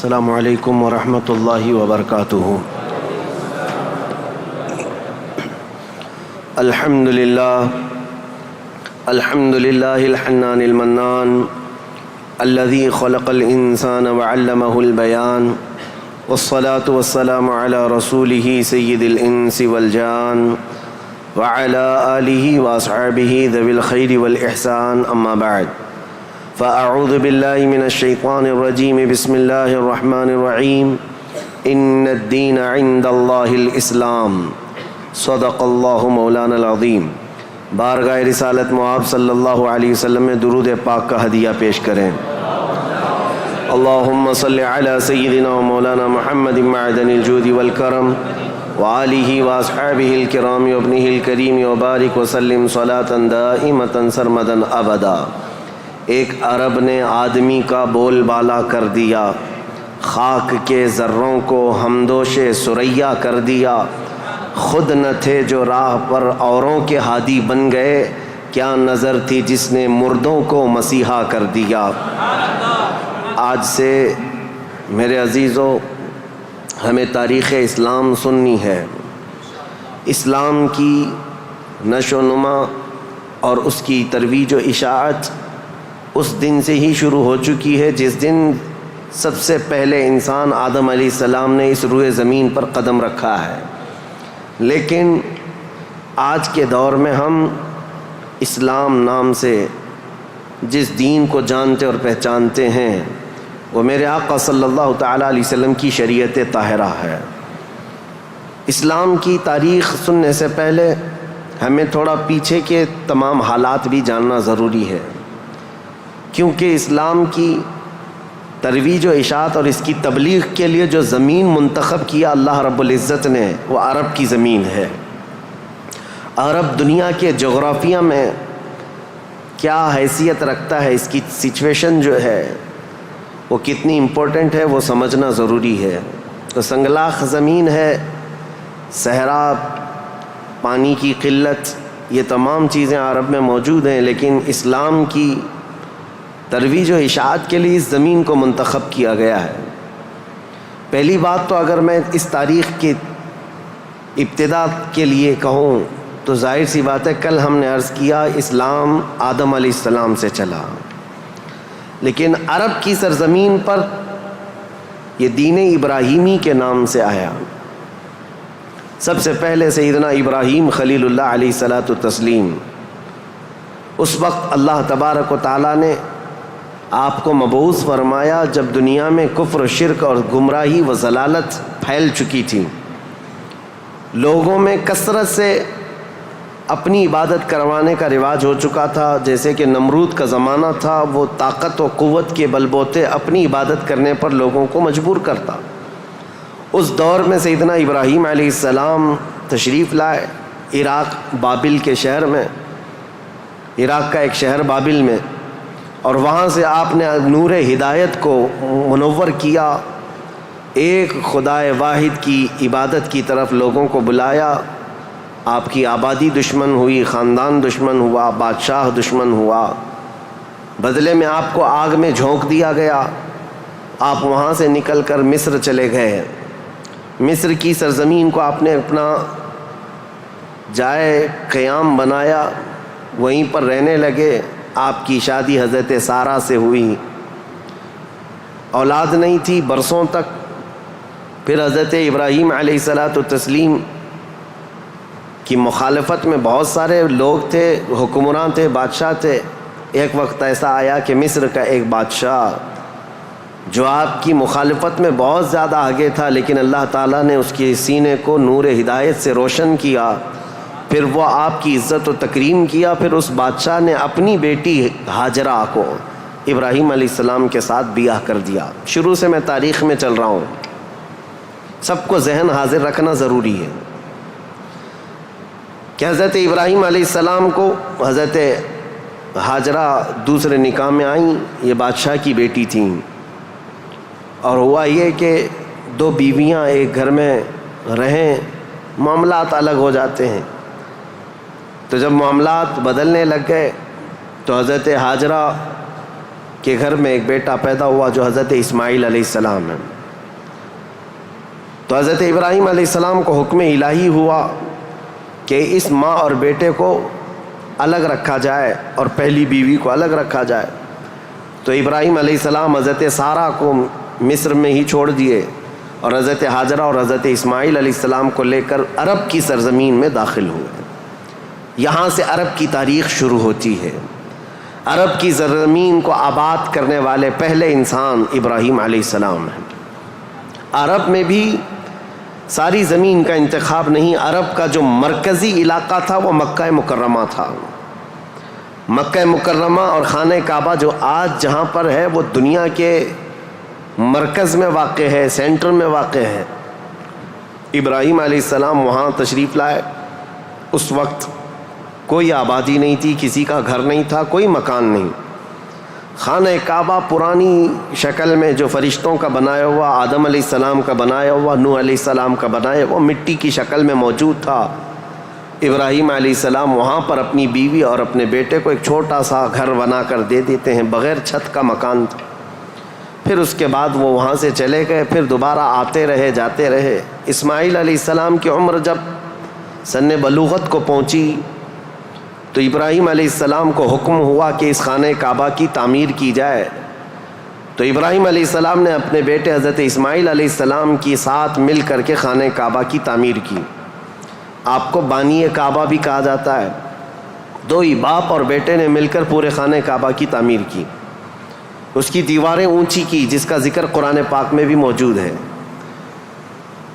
السلام علیکم ورحمۃ اللہ وبرکاتہ۔ الحمد للہ الحنان المنان الذي خلق الانسان وعلمه البیان والصلاة والسلام على رسوله سید الانس والجان وعلى آلہ واصحابہ ذوی الخیر والاحسان، اما بعد فاعوذ باللہ من الشیطان الرجیم، بسم اللہ الرحمن الرحیم۔ ان الدین عند اللہ الاسلام، صدق اللہ مولانا العظیم۔ بارگاہ رسالت مآب صلی اللہ علیہ وسلم میں درود پاک کا ہدیہ پیش کریں۔ اللہم صلی علی سیدنا و مولانا محمد معدن الجود والکرم وآلہ واصحابہ الکرام وابنہ الکریم وبارک وسلم صلاۃ دائمۃ سرمدا ابدا۔ ایک عرب نے آدمی کا بول بالا کر دیا، خاک کے ذروں کو ہمدوش ثریا کر دیا۔ خود نہ تھے جو راہ پر اوروں کے ہادی بن گئے، کیا نظر تھی جس نے مردوں کو مسیحا کر دیا۔ آج سے میرے عزیزو ہمیں تاریخ اسلام سننی ہے۔ اسلام کی نشو و نما اور اس کی ترویج و اشاعت اس دن سے ہی شروع ہو چکی ہے جس دن سب سے پہلے انسان آدم علیہ السلام نے اس روئے زمین پر قدم رکھا ہے۔ لیکن آج کے دور میں ہم اسلام نام سے جس دین کو جانتے اور پہچانتے ہیں وہ میرے آقا صلی اللہ تعالیٰ علیہ وسلم کی شریعت طاہرہ ہے۔ اسلام کی تاریخ سننے سے پہلے ہمیں تھوڑا پیچھے کے تمام حالات بھی جاننا ضروری ہے، کیونکہ اسلام کی ترویج و اشاعت اور اس کی تبلیغ کے لیے جو زمین منتخب کیا اللہ رب العزت نے وہ عرب کی زمین ہے۔ عرب دنیا کے جغرافیہ میں کیا حیثیت رکھتا ہے، اس کی سچویشن جو ہے وہ کتنی امپورٹنٹ ہے وہ سمجھنا ضروری ہے۔ تو سنگلاخ زمین ہے، صحرا، پانی کی قلت، یہ تمام چیزیں عرب میں موجود ہیں، لیکن اسلام کی ترویج و اشاعت کے لیے اس زمین کو منتخب کیا گیا ہے۔ پہلی بات تو اگر میں اس تاریخ کی ابتدا کے لیے کہوں تو ظاہر سی بات ہے، کل ہم نے عرض کیا اسلام آدم علیہ السلام سے چلا، لیکن عرب کی سرزمین پر یہ دین ابراہیمی کے نام سے آیا۔ سب سے پہلے سیدنا ابراہیم خلیل اللہ علیہ الصلاۃ والتسلیم، اس وقت اللہ تبارک و تعالیٰ نے آپ کو مبعوث فرمایا جب دنیا میں کفر و شرک اور گمراہی و ضلالت پھیل چکی تھی، لوگوں میں کثرت سے اپنی عبادت کروانے کا رواج ہو چکا تھا۔ جیسے کہ نمرود کا زمانہ تھا، وہ طاقت و قوت کے بل بوتے اپنی عبادت کرنے پر لوگوں کو مجبور کرتا۔ اس دور میں سیدنا ابراہیم علیہ السلام تشریف لائے عراق بابل کے شہر میں، عراق کا ایک شہر بابل میں، اور وہاں سے آپ نے نور ہدایت کو منور کیا، ایک خدائے واحد کی عبادت کی طرف لوگوں کو بلایا۔ آپ کی آبادی دشمن ہوئی، خاندان دشمن ہوا، بادشاہ دشمن ہوا، بدلے میں آپ کو آگ میں جھونک دیا گیا۔ آپ وہاں سے نکل کر مصر چلے گئے۔ مصر کی سرزمین کو آپ نے اپنا جائے قیام بنایا، وہیں پر رہنے لگے۔ آپ کی شادی حضرت سارہ سے ہوئی، اولاد نہیں تھی برسوں تک۔ پھر حضرت ابراہیم علیہ الصلاۃ والتسلیم کی مخالفت میں بہت سارے لوگ تھے، حکمران تھے، بادشاہ تھے۔ ایک وقت ایسا آیا کہ مصر کا ایک بادشاہ جو آپ کی مخالفت میں بہت زیادہ آگے تھا، لیکن اللہ تعالیٰ نے اس کے سینے کو نور ہدایت سے روشن کیا، پھر وہ آپ کی عزت و تکریم کیا۔ پھر اس بادشاہ نے اپنی بیٹی ہاجرہ کو ابراہیم علیہ السلام کے ساتھ بیاہ کر دیا۔ شروع سے میں تاریخ میں چل رہا ہوں، سب کو ذہن حاضر رکھنا ضروری ہے کہ حضرت ابراہیم علیہ السلام کو حضرت ہاجرہ دوسرے نکاح میں آئیں، یہ بادشاہ کی بیٹی تھیں، اور ہوا یہ کہ دو بیویاں ایک گھر میں رہیں، معاملات الگ ہو جاتے ہیں۔ تو جب معاملات بدلنے لگ گئے تو حضرت ہاجرہ کہ گھر میں ایک بیٹا پیدا ہوا جو حضرت اسماعیل علیہ السلام ہے. تو حضرت ابراہیم علیہ السلام کو حکم الہی ہوا کہ اس ماں اور بیٹے کو الگ رکھا جائے اور پہلی بیوی کو الگ رکھا جائے. تو ابراہیم علیہ السلام حضرت سارہ کو مصر میں ہی چھوڑ دیے اور حضرت ہاجرہ اور حضرت اسماعیل علیہ السلام کو لے کر عرب کی سرزمین میں داخل ہوئے. یہاں سے عرب کی تاریخ شروع ہوتی ہے. عرب کی سرزمین کو آباد کرنے والے پہلے انسان ابراہیم علیہ السلام ہیں. عرب میں بھی ساری زمین کا انتخاب نہیں، عرب کا جو مرکزی علاقہ تھا وہ مکہ مکرمہ تھا. مکہ مکرمہ اور خانہ کعبہ جو آج جہاں پر ہے وہ دنیا کے مرکز میں واقع ہے، سینٹر میں واقع ہے. ابراہیم علیہ السلام وہاں تشریف لائے. اس وقت کوئی آبادی نہیں تھی، کسی کا گھر نہیں تھا، کوئی مکان نہیں. خانہ کعبہ پرانی شکل میں جو فرشتوں کا بنایا ہوا، آدم علیہ السلام کا بنایا ہوا، نوح علیہ السلام کا بنایا ہوا مٹی کی شکل میں موجود تھا. ابراہیم علیہ السلام وہاں پر اپنی بیوی اور اپنے بیٹے کو ایک چھوٹا سا گھر بنا کر دے دیتے ہیں، بغیر چھت کا مکان تھا. پھر اس کے بعد وہ وہاں سے چلے گئے، پھر دوبارہ آتے رہے جاتے رہے. اسماعیل علیہ السلام کی عمر جب سن بلوغت کو پہنچی تو ابراہیم علیہ السلام کو حکم ہوا کہ اس خانہ کعبہ کی تعمیر کی جائے. تو ابراہیم علیہ السلام نے اپنے بیٹے حضرت اسماعیل علیہ السلام کے ساتھ مل کر کے خانہ کعبہ کی تعمیر کی. آپ کو بانی کعبہ بھی کہا جاتا ہے. دو ہی باپ اور بیٹے نے مل کر پورے خانہ کعبہ کی تعمیر کی. اس کی دیواریں اونچی کی، جس کا ذکر قرآن پاک میں بھی موجود ہے.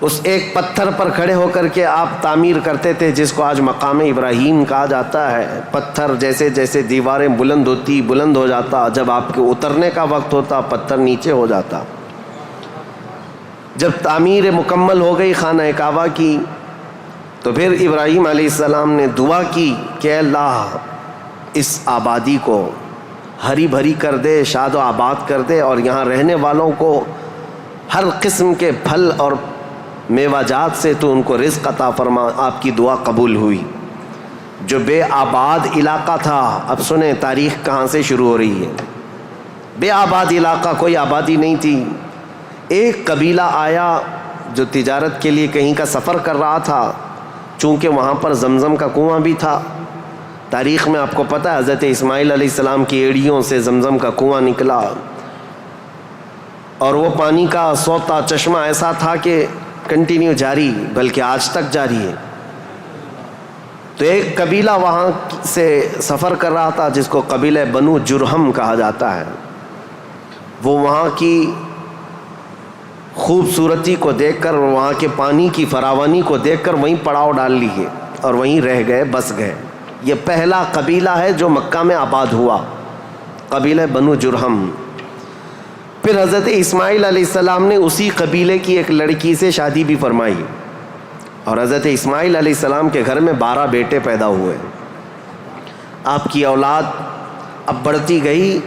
اس ایک پتھر پر کھڑے ہو کر کے آپ تعمیر کرتے تھے، جس کو آج مقام ابراہیم کہا جاتا ہے. پتھر جیسے جیسے دیواریں بلند ہوتی بلند ہو جاتا، جب آپ کے اترنے کا وقت ہوتا پتھر نیچے ہو جاتا. جب تعمیر مکمل ہو گئی خانہ کعبہ کی تو پھر ابراہیم علیہ السلام نے دعا کی کہ اللہ اس آبادی کو ہری بھری کر دے، شاد و آباد کر دے، اور یہاں رہنے والوں کو ہر قسم کے پھل اور میوہ جات سے تو ان کو رزق عطا فرما. آپ کی دعا قبول ہوئی. جو بے آباد علاقہ تھا، اب سنیں تاریخ کہاں سے شروع ہو رہی ہے. بے آباد علاقہ، کوئی آبادی نہیں تھی. ایک قبیلہ آیا جو تجارت کے لیے کہیں کا سفر کر رہا تھا. چونکہ وہاں پر زمزم کا کنواں بھی تھا. تاریخ میں آپ کو پتہ ہے حضرت اسماعیل علیہ السلام کی ایڑیوں سے زمزم کا کنواں نکلا، اور وہ پانی کا سوتا چشمہ ایسا تھا کہ کنٹینیو جاری، بلکہ آج تک جاری ہے. تو ایک قبیلہ وہاں سے سفر کر رہا تھا جس کو قبیلہ بنو جرہم کہا جاتا ہے. وہ وہاں کی خوبصورتی کو دیکھ کر، وہاں کے پانی کی فراوانی کو دیکھ کر وہیں پڑاؤ ڈال لیے اور وہیں رہ گئے، بس گئے. یہ پہلا قبیلہ ہے جو مکہ میں آباد ہوا، قبیلہ بنو جرہم. پھر حضرت اسماعیل علیہ السلام نے اسی قبیلے کی ایک لڑکی سے شادی بھی فرمائی، اور حضرت اسماعیل علیہ السلام کے گھر میں 12 بیٹے پیدا ہوئے. آپ کی اولاد اب بڑھتی گئی.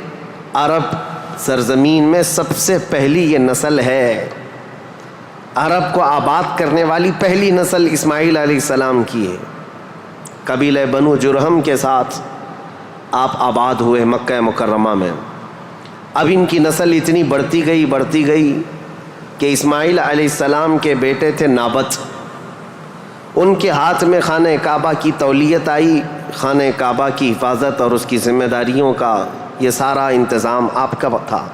عرب سرزمین میں سب سے پہلی یہ نسل ہے، عرب کو آباد کرنے والی پہلی نسل اسماعیل علیہ السلام کی ہے. قبیلہ بنو جرہم کے ساتھ آپ آباد ہوئے مکہ مکرمہ میں. اب ان کی نسل اتنی بڑھتی گئی کہ اسماعیل علیہ السلام کے بیٹے تھے نابت. ان کے ہاتھ میں خانہ کعبہ کی تولیت آئی. خانہ کعبہ کی حفاظت اور اس کی ذمہ داریوں کا یہ سارا انتظام آپ کا تھا.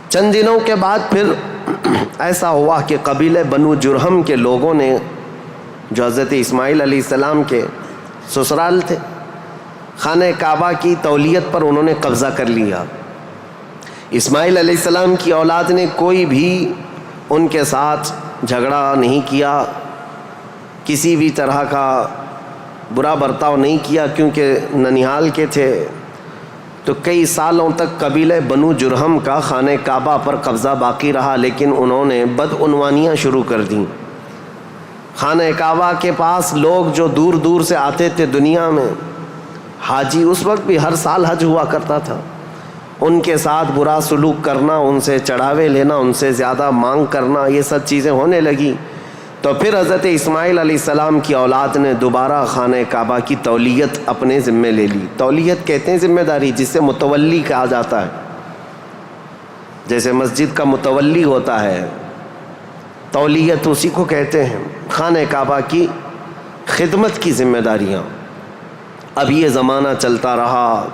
چند دنوں کے بعد پھر ایسا ہوا کہ قبیلہ بنو جرہم کے لوگوں نے، جو حضرت اسماعیل علیہ السلام کے سسرال تھے، خانہ کعبہ کی تولیت پر انہوں نے قبضہ کر لیا. اسماعیل علیہ السلام کی اولاد نے کوئی بھی ان کے ساتھ جھگڑا نہیں کیا، کسی بھی طرح کا برا برتاؤ نہیں کیا، کیونکہ ننیال کے تھے. تو کئی سالوں تک قبیلہ بنو جرہم کا خانہ کعبہ پر قبضہ باقی رہا، لیکن انہوں نے بدعنوانیاں شروع کر دیں. خانہ کعبہ کے پاس لوگ جو دور دور سے آتے تھے دنیا میں، حاجی، اس وقت بھی ہر سال حج ہوا کرتا تھا، ان کے ساتھ برا سلوک کرنا، ان سے چڑھاوے لینا، ان سے زیادہ مانگ کرنا، یہ سب چیزیں ہونے لگی. تو پھر حضرت اسماعیل علیہ السلام کی اولاد نے دوبارہ خانہ کعبہ کی تولیت اپنے ذمے لے لی. تولیت کہتے ہیں ذمہ داری، جس سے متولی کہا جاتا ہے. جیسے مسجد کا متولی ہوتا ہے، تولیت اسی کو کہتے ہیں، خانہ کعبہ کی خدمت کی ذمہ داریاں۔ اب یہ زمانہ چلتا رہا،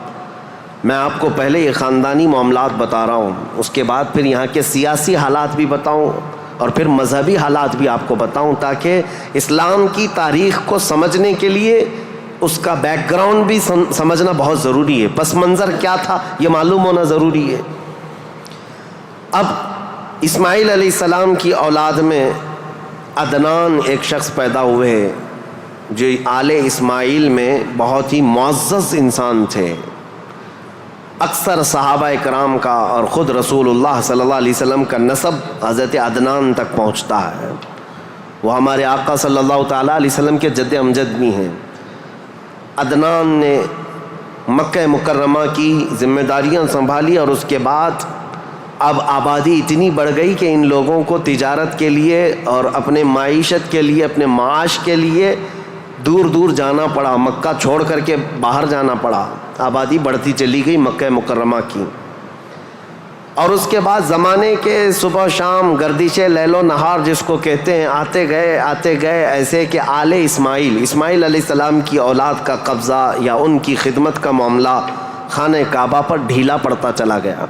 میں آپ کو پہلے یہ خاندانی معاملات بتا رہا ہوں، اس کے بعد پھر یہاں کے سیاسی حالات بھی بتاؤں اور پھر مذہبی حالات بھی آپ کو بتاؤں، تاکہ اسلام کی تاریخ کو سمجھنے کے لیے اس کا بیک گراؤنڈ بھی سمجھنا بہت ضروری ہے، پس منظر کیا تھا یہ معلوم ہونا ضروری ہے۔ اب اسماعیل علیہ السلام کی اولاد میں عدنان ایک شخص پیدا ہوئے جو آل اسماعیل میں بہت ہی معزز انسان تھے۔ اکثر صحابہ کرام کا اور خود رسول اللہ صلی اللہ علیہ وسلم کا نسب حضرت عدنان تک پہنچتا ہے، وہ ہمارے آقا صلی اللہ تعالیٰ علیہ وسلم کے جد امجد بھی ہیں۔ عدنان نے مکہ مکرمہ کی ذمہ داریاں سنبھالی اور اس کے بعد اب آبادی اتنی بڑھ گئی کہ ان لوگوں کو تجارت کے لیے اور اپنے معیشت کے لیے، اپنے معاش کے لیے دور دور جانا پڑا، مکہ چھوڑ کر کے باہر جانا پڑا، آبادی بڑھتی چلی گئی مکہ مکرمہ کی۔ اور اس کے بعد زمانے کے صبح شام گردش لیل و نہار جس کو کہتے ہیں، آتے گئے ایسے کہ آل اسماعیل علیہ السلام کی اولاد کا قبضہ یا ان کی خدمت کا معاملہ خانہ کعبہ پر ڈھیلا پڑتا چلا گیا۔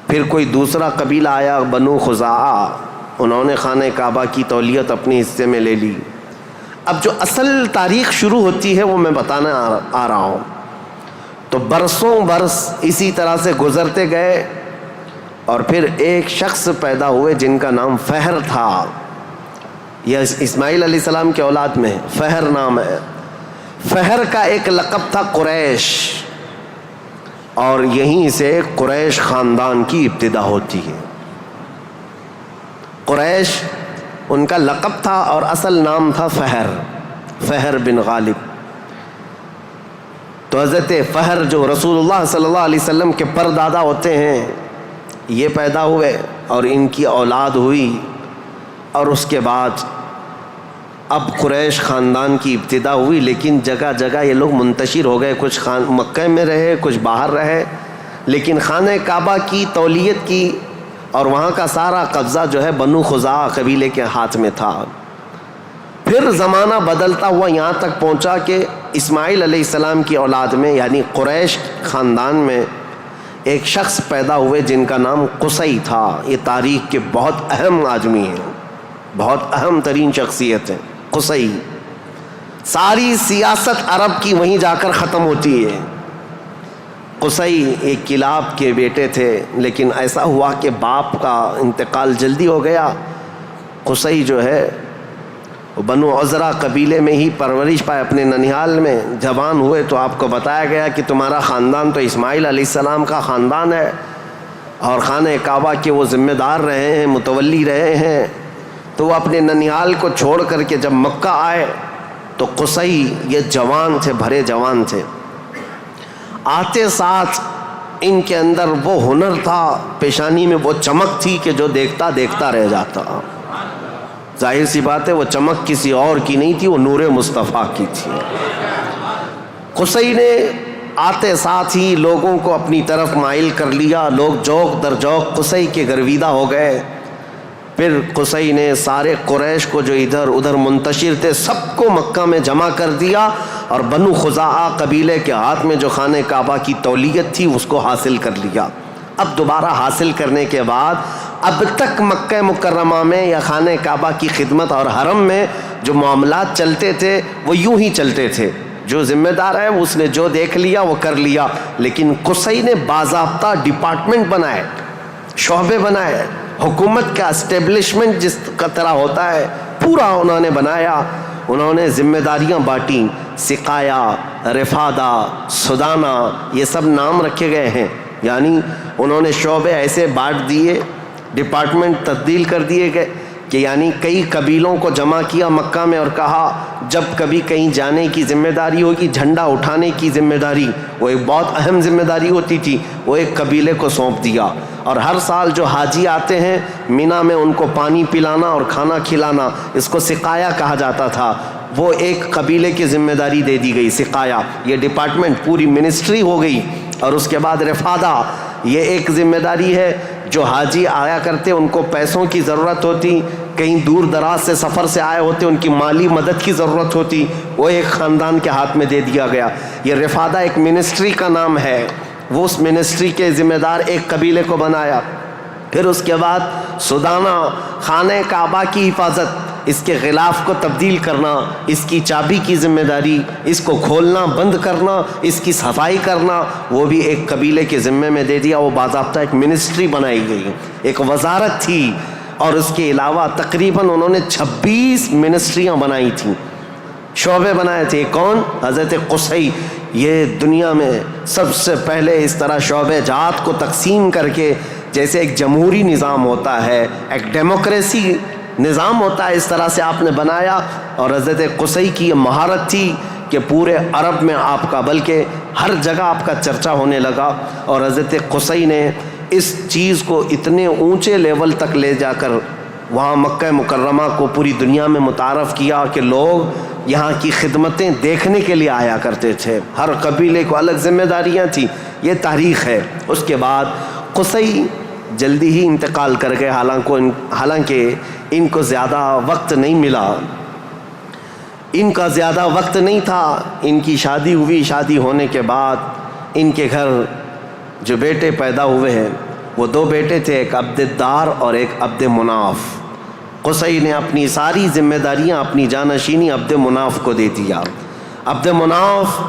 پھر کوئی دوسرا قبیلہ آیا، بنو خزاعہ، انہوں نے خانہ کعبہ کی تولیت اپنے حصے میں لے لی۔ اب جو اصل تاریخ شروع ہوتی ہے وہ میں بتانا آ رہا ہوں۔ تو برسوں برس اسی طرح سے گزرتے گئے اور پھر ایک شخص پیدا ہوئے جن کا نام فہر تھا۔ یہ اسماعیل علیہ السلام کے اولاد میں فہر نام ہے۔ فہر کا ایک لقب تھا قریش، اور یہیں سے قریش خاندان کی ابتدا ہوتی ہے۔ قریش ان کا لقب تھا اور اصل نام تھا فہر بن غالب۔ تو حضرت فہر جو رسول اللہ صلی اللہ علیہ وسلم کے پردادا ہوتے ہیں، یہ پیدا ہوئے اور ان کی اولاد ہوئی، اور اس کے بعد اب قریش خاندان کی ابتدا ہوئی، لیکن جگہ جگہ یہ لوگ منتشر ہو گئے، کچھ مکہ میں رہے، کچھ باہر رہے، لیکن خانہ کعبہ کی تولیت کی اور وہاں کا سارا قبضہ جو ہے بنو خزاعہ قبیلے کے ہاتھ میں تھا۔ پھر زمانہ بدلتا ہوا یہاں تک پہنچا کہ اسماعیل علیہ السلام کی اولاد میں یعنی قریش خاندان میں ایک شخص پیدا ہوئے جن کا نام قصی تھا۔ یہ تاریخ کے بہت اہم آدمی ہیں، بہت اہم ترین شخصیت ہیں قصی۔ ساری سیاست عرب کی وہیں جا کر ختم ہوتی ہے۔ قصی ایک کلاب کے بیٹے تھے، لیکن ایسا ہوا کہ باپ کا انتقال جلدی ہو گیا۔ قصی جو ہے بنو عزرہ قبیلے میں ہی پرورش پائے، اپنے ننیال میں جوان ہوئے تو آپ کو بتایا گیا کہ تمہارا خاندان تو اسماعیل علیہ السلام کا خاندان ہے اور خانہ کعبہ کے وہ ذمہ دار رہے ہیں، متولی رہے ہیں۔ تو وہ اپنے ننیال کو چھوڑ کر کے جب مکہ آئے تو قصی یہ جوان تھے، بھرے جوان تھے۔ آتے ساتھ ان کے اندر وہ ہنر تھا، پیشانی میں وہ چمک تھی کہ جو دیکھتا دیکھتا رہ جاتا۔ ظاہر سی بات ہے وہ چمک کسی اور کی نہیں تھی، وہ نور مصطفیٰ کی تھی۔ قصی نے آتے ساتھ ہی لوگوں کو اپنی طرف مائل کر لیا، لوگ جوق در جوق قصی کے گرویدہ ہو گئے۔ پھر قصی نے سارے قریش کو جو ادھر ادھر منتشر تھے سب کو مکہ میں جمع کر دیا، اور بنو خزاعہ قبیلے کے ہاتھ میں جو خانہ کعبہ کی تولیت تھی اس کو حاصل کر لیا۔ اب دوبارہ حاصل کرنے کے بعد اب تک مکہ مکرمہ میں یا خانہ کعبہ کی خدمت اور حرم میں جو معاملات چلتے تھے وہ یوں ہی چلتے تھے۔ جو ذمہ دار ہے اس نے جو دیکھ لیا وہ کر لیا، لیکن قصی نے باضابطہ ڈپارٹمنٹ بنائے، شعبے بنائے، حکومت کا اسٹیبلشمنٹ جس کا طرح ہوتا ہے پورا انہوں نے بنایا۔ انہوں نے ذمہ داریاں بانٹیں، سقایا، رفادہ، سدانہ، یہ سب نام رکھے گئے ہیں، یعنی انہوں نے شعبے ایسے بانٹ دیے، ڈپارٹمنٹ تبدیل کر دیے گئے کہ یعنی کئی قبیلوں کو جمع کیا مکہ میں اور کہا جب کبھی کہیں جانے کی ذمہ داری ہوگی، جھنڈا اٹھانے کی ذمہ داری، وہ ایک بہت اہم ذمہ داری ہوتی تھی، وہ ایک قبیلے کو سونپ دیا۔ اور ہر سال جو حاجی آتے ہیں مینا میں ان کو پانی پلانا اور کھانا کھلانا، اس کو سقایا کہا جاتا تھا، وہ ایک قبیلے کی ذمہ داری دے دی گئی، سقایا، یہ ڈپارٹمنٹ پوری منسٹری ہو گئی۔ اور اس کے بعد رفادہ، یہ ایک ذمہ داری ہے. جو حاجی آیا کرتے ان کو پیسوں کی ضرورت ہوتی، کہیں دور دراز سے سفر سے آئے ہوتے ان کی مالی مدد کی ضرورت ہوتی، وہ ایک خاندان کے ہاتھ میں دے دیا گیا. یہ رفادہ ایک منسٹری کا نام ہے، وہ اس منسٹری کے ذمہ دار ایک قبیلے کو بنایا. پھر اس کے بعد سدانہ، خانہ کعبہ کی حفاظت، اس کے غلاف کو تبدیل کرنا، اس کی چابی کی ذمہ داری، اس کو کھولنا بند کرنا، اس کی صفائی کرنا، وہ بھی ایک قبیلے کے ذمے میں دے دیا. وہ باضابطہ ایک منسٹری بنائی گئی، ایک وزارت تھی. اور اس کے علاوہ تقریباً انہوں نے 26 منسٹریاں بنائی تھیں، شعبے بنائے تھے. کون؟ حضرت قصی. یہ دنیا میں سب سے پہلے اس طرح شعبے جات کو تقسیم کر کے، جیسے ایک جمہوری نظام ہوتا ہے، ایک ڈیموکریسی نظام ہوتا ہے، اس طرح سے آپ نے بنایا. اور حضرت قصی کی یہ مہارت تھی کہ پورے عرب میں آپ کا، بلکہ ہر جگہ آپ کا چرچا ہونے لگا. اور حضرت قصی نے اس چیز کو اتنے اونچے لیول تک لے جا کر وہاں مکہ مکرمہ کو پوری دنیا میں متعارف کیا کہ لوگ یہاں کی خدمتیں دیکھنے کے لیے آیا کرتے تھے. ہر قبیلے کو الگ ذمہ داریاں تھیں. یہ تاریخ ہے. اس کے بعد قصی جلدی ہی انتقال کر گئے، حالانکہ ان کو زیادہ وقت نہیں ملا، ان کا زیادہ وقت نہیں تھا. ان کی شادی ہوئی. شادی ہونے کے بعد ان کے گھر جو بیٹے پیدا ہوئے ہیں وہ 2 بیٹے تھے، ایک عبد الدار اور ایک عبد مناف. قصی نے اپنی ساری ذمہ داریاں، اپنی جانشینی عبد مناف کو دے دیا. عبد مناف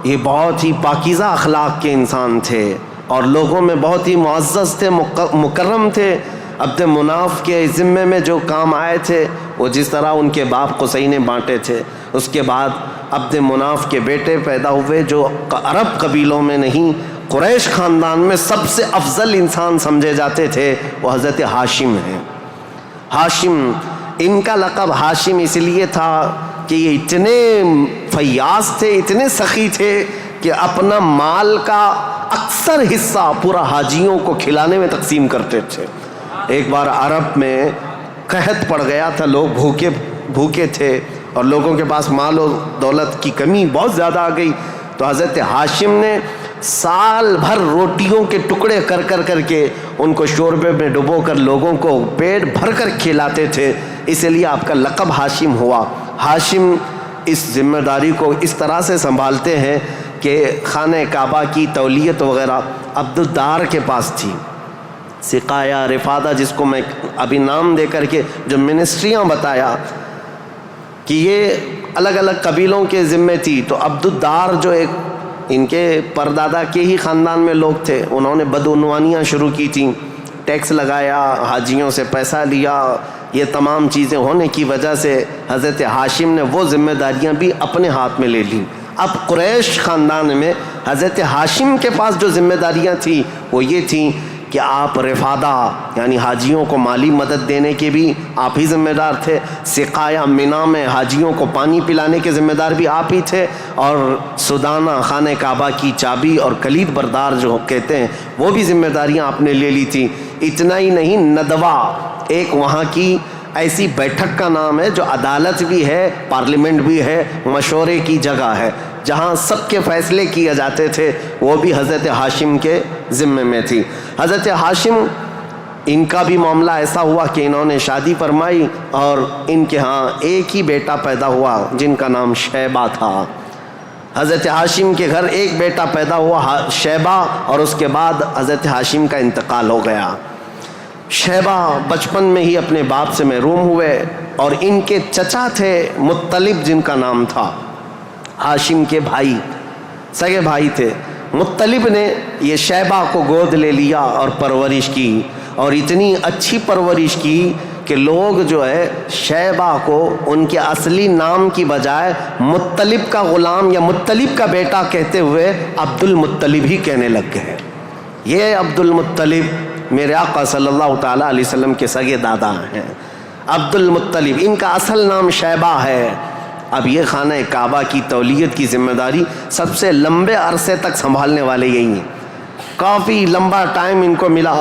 یہ بہت ہی پاکیزہ اخلاق کے انسان تھے اور لوگوں میں بہت ہی معزز تھے، مکرم تھے. عبد مناف کے ذمے میں جو کام آئے تھے وہ جس طرح ان کے باپ قصی نے بانٹے تھے. اس کے بعد عبد مناف کے بیٹے پیدا ہوئے جو عرب قبیلوں میں نہیں، قریش خاندان میں سب سے افضل انسان سمجھے جاتے تھے، وہ حضرت ہاشم ہیں. ہاشم، ان کا لقب ہاشم اس لیے تھا کہ یہ اتنے فیاض تھے، اتنے سخی تھے کہ اپنا مال کا اکثر حصہ پورا حاجیوں کو کھلانے میں تقسیم کرتے تھے. ایک بار عرب میں قحط پڑ گیا تھا، لوگ بھوکے تھے اور لوگوں کے پاس مال و دولت کی کمی بہت زیادہ آ گئی. تو حضرت ہاشم نے سال بھر روٹیوں کے ٹکڑے کر کے ان کو شوربے میں ڈبو کر لوگوں کو پیٹ بھر کر کھلاتے تھے. اس لیے آپ کا لقب ہاشم ہوا. ہاشم اس ذمہ داری کو اس طرح سے سنبھالتے ہیں کہ خانہ کعبہ کی تولیت وغیرہ عبد الدار کے پاس تھی. سقایہ، رفادہ، جس کو میں ابھی نام دے کر کے جو منسٹریاں بتایا کہ یہ الگ الگ قبیلوں کے ذمے تھی، تو عبد الدار جو ایک ان کے پردادا کے ہی خاندان میں لوگ تھے، انہوں نے بدعنوانیاں شروع کی تھیں، ٹیکس لگایا، حاجیوں سے پیسہ لیا. یہ تمام چیزیں ہونے کی وجہ سے حضرت ہاشم نے وہ ذمہ داریاں بھی اپنے ہاتھ میں لے لیں. اب قریش خاندان میں حضرت ہاشم کے پاس جو ذمہ داریاں تھیں وہ یہ تھیں کہ آپ رفادہ یعنی حاجیوں کو مالی مدد دینے کے بھی آپ ہی ذمہ دار تھے. سقایہ، مینا میں حاجیوں کو پانی پلانے کے ذمہ دار بھی آپ ہی تھے. اور سدانہ، خانہ کعبہ کی چابی اور کلید بردار جو کہتے ہیں، وہ بھی ذمہ داریاں آپ نے لے لی تھیں. اتنا ہی نہیں، ندوہ ایک وہاں کی ایسی بیٹھک کا نام ہے جو عدالت بھی ہے، پارلیمنٹ بھی ہے، مشورے کی جگہ ہے، جہاں سب کے فیصلے کیے جاتے تھے، وہ بھی حضرت ہاشم کے ذمے میں تھی. حضرت ہاشم، ان کا بھی معاملہ ایسا ہوا کہ انہوں نے شادی فرمائی اور ان کے ہاں ایک ہی بیٹا پیدا ہوا جن کا نام شیبہ تھا. حضرت ہاشم کے گھر ایک بیٹا پیدا ہوا شیبہ، اور اس کے بعد حضرت ہاشم کا انتقال ہو گیا. شیبہ بچپن میں ہی اپنے باپ سے محروم ہوئے اور ان کے چچا تھے مطلب، جن کا نام تھا، ہاشم کے بھائی، سگے بھائی تھے. مطلب نے یہ شیبہ کو گود لے لیا اور پرورش کی، اور اتنی اچھی پرورش کی کہ لوگ جو ہے شیبہ کو ان کے اصلی نام کی بجائے مطلب کا غلام یا مطلب کا بیٹا کہتے ہوئے عبد المطلب ہی کہنے لگ گئے. یہ عبد المطلب میرے آقا صلی اللہ تعالیٰ علیہ وسلم کے سگے دادا ہیں. عبد المطلب، ان کا اصل نام شیبہ ہے. اب یہ خانہ کعبہ کی تولیت کی ذمہ داری سب سے لمبے عرصے تک سنبھالنے والے یہی ہیں. کافی لمبا ٹائم ان کو ملا.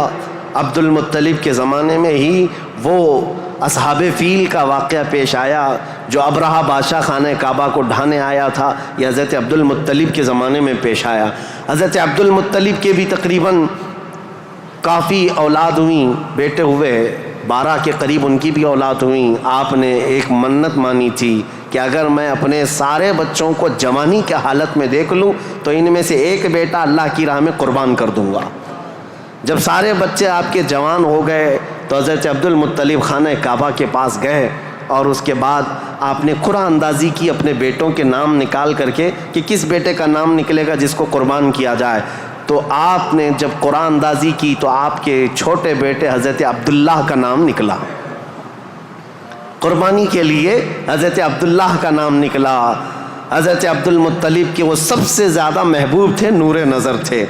عبد المطلب کے زمانے میں ہی وہ اصحاب فیل کا واقعہ پیش آیا جو ابرہہ بادشاہ خانہ کعبہ کو ڈھانے آیا تھا. یہ حضرت عبد المطلب کے زمانے میں پیش آیا. حضرت عبد المطلب کے بھی تقریباً کافی اولاد ہوئیں، بیٹے ہوئے 12 کے قریب ان کی بھی اولاد ہوئیں. آپ نے ایک منت مانی تھی کہ اگر میں اپنے سارے بچوں کو جوانی کے حالت میں دیکھ لوں تو ان میں سے ایک بیٹا اللہ کی راہ میں قربان کر دوں گا. جب سارے بچے آپ کے جوان ہو گئے تو حضرت عبد المطلب خانہ کعبہ کے پاس گئے اور اس کے بعد آپ نے قرعہ اندازی کی اپنے بیٹوں کے نام نکال کر کے کہ کس بیٹے کا نام نکلے گا جس کو قربان کیا جائے. تو آپ نے جب قرعہ اندازی کی تو آپ کے چھوٹے بیٹے حضرت عبداللہ کا نام نکلا. قربانی کے لیے حضرت عبداللہ کا نام نکلا. حضرت عبد المطلب کے وہ سب سے زیادہ محبوب تھے، نور نظر تھے.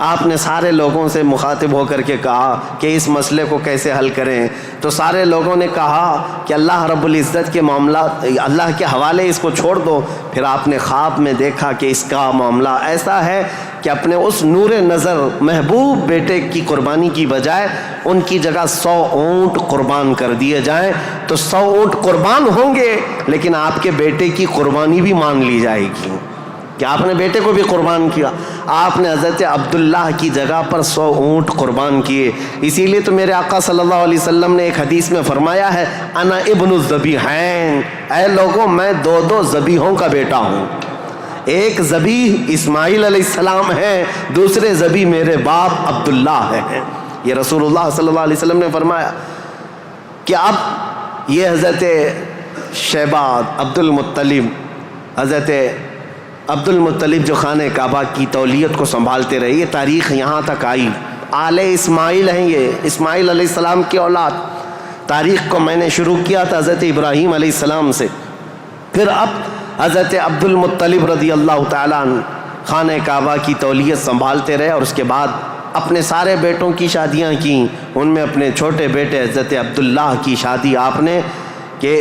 آپ نے سارے لوگوں سے مخاطب ہو کر کے کہا کہ اس مسئلے کو کیسے حل کریں. تو سارے لوگوں نے کہا کہ اللہ رب العزت کے معاملات اللہ کے حوالے اس کو چھوڑ دو. پھر آپ نے خواب میں دیکھا کہ اس کا معاملہ ایسا ہے کہ اپنے اس نور نظر محبوب بیٹے کی قربانی کی بجائے ان کی جگہ 100 اونٹ قربان کر دیے جائیں. تو 100 اونٹ قربان ہوں گے لیکن آپ کے بیٹے کی قربانی بھی مان لی جائے گی کہ آپ نے بیٹے کو بھی قربان کیا. آپ نے حضرت عبداللہ کی جگہ پر 100 اونٹ قربان کیے. اسی لیے تو میرے آقا صلی اللہ علیہ وسلم نے ایک حدیث میں فرمایا ہے انا ابن الذبیحین، اے لوگوں میں 2 ذبیحوں کا بیٹا ہوں. ایک ذبیح اسماعیل علیہ السلام ہے، دوسرے ذبیح میرے باپ عبداللہ ہیں. یہ رسول اللہ صلی اللہ علیہ وسلم نے فرمایا کہ اب یہ حضرت شیبہ حضرت عبد المطلب جو خانہ کعبہ کی تولیت کو سنبھالتے رہے، یہ تاریخ یہاں تک آئی. آل اسماعیل ہیں، یہ اسماعیل علیہ السلام کی اولاد. تاریخ کو میں نے شروع کیا تھا حضرت ابراہیم علیہ السلام سے. پھر اب حضرت عبد المطلب رضی اللہ تعالیٰ عنہ خانہ کعبہ کی تولیت سنبھالتے رہے اور اس کے بعد اپنے سارے بیٹوں کی شادیاں کیں. ان میں اپنے چھوٹے بیٹے حضرت عبداللہ کی شادی آپ نے کہ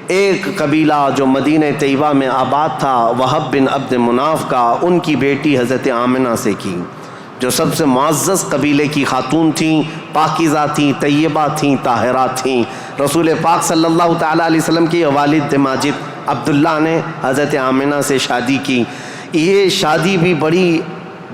ایک قبیلہ جو مدینہ طیبہ میں آباد تھا وہب بن عبد مناف کا، ان کی بیٹی حضرت آمنہ سے کی، جو سب سے معزز قبیلے کی خاتون تھیں، پاکیزہ تھیں، طیبہ تھیں، طاہرہ تھیں. رسول پاک صلی اللہ تعالیٰ علیہ وسلم کے والد ماجد عبداللہ نے حضرت آمنہ سے شادی کی. یہ شادی بھی بڑی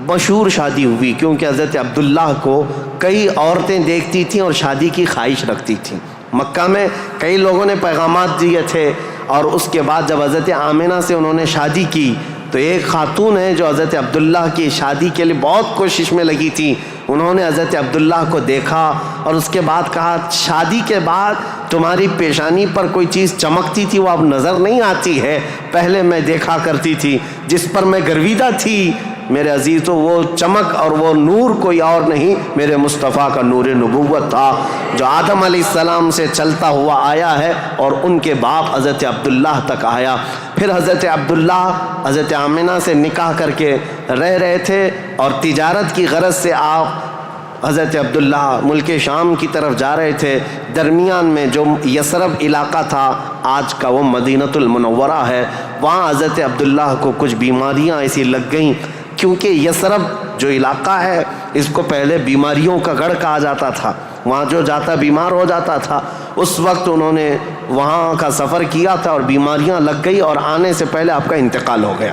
مشہور شادی ہوئی کیونکہ حضرت عبداللہ کو کئی عورتیں دیکھتی تھیں اور شادی کی خواہش رکھتی تھیں. مکہ میں کئی لوگوں نے پیغامات دیے تھے اور اس کے بعد جب حضرت آمنہ سے انہوں نے شادی کی تو ایک خاتون ہے جو حضرت عبداللہ کی شادی کے لیے بہت کوشش میں لگی تھی. انہوں نے حضرت عبداللہ کو دیکھا اور اس کے بعد کہا شادی کے بعد تمہاری پیشانی پر کوئی چیز چمکتی تھی وہ اب نظر نہیں آتی ہے، پہلے میں دیکھا کرتی تھی، جس پر میں گرویدہ تھی میرے عزیز تو وہ چمک اور وہ نور کوئی اور نہیں میرے مصطفیٰ کا نور نبوت تھا جو آدم علیہ السلام سے چلتا ہوا آیا ہے اور ان کے باپ حضرت عبداللہ تک آیا. پھر حضرت عبداللہ حضرت آمنہ سے نکاح کر کے رہ رہے تھے اور تجارت کی غرض سے آپ حضرت عبداللہ ملک شام کی طرف جا رہے تھے. درمیان میں جو یثرب علاقہ تھا آج کا وہ مدینۃ المنورہ ہے، وہاں حضرت عبداللہ کو کچھ بیماریاں ایسی لگ گئیں کیونکہ یثرب جو علاقہ ہے اس کو پہلے بیماریوں کا گڑھ کہا جاتا تھا، وہاں جو جاتا بیمار ہو جاتا تھا. اس وقت انہوں نے وہاں کا سفر کیا تھا اور بیماریاں لگ گئی اور آنے سے پہلے آپ کا انتقال ہو گیا.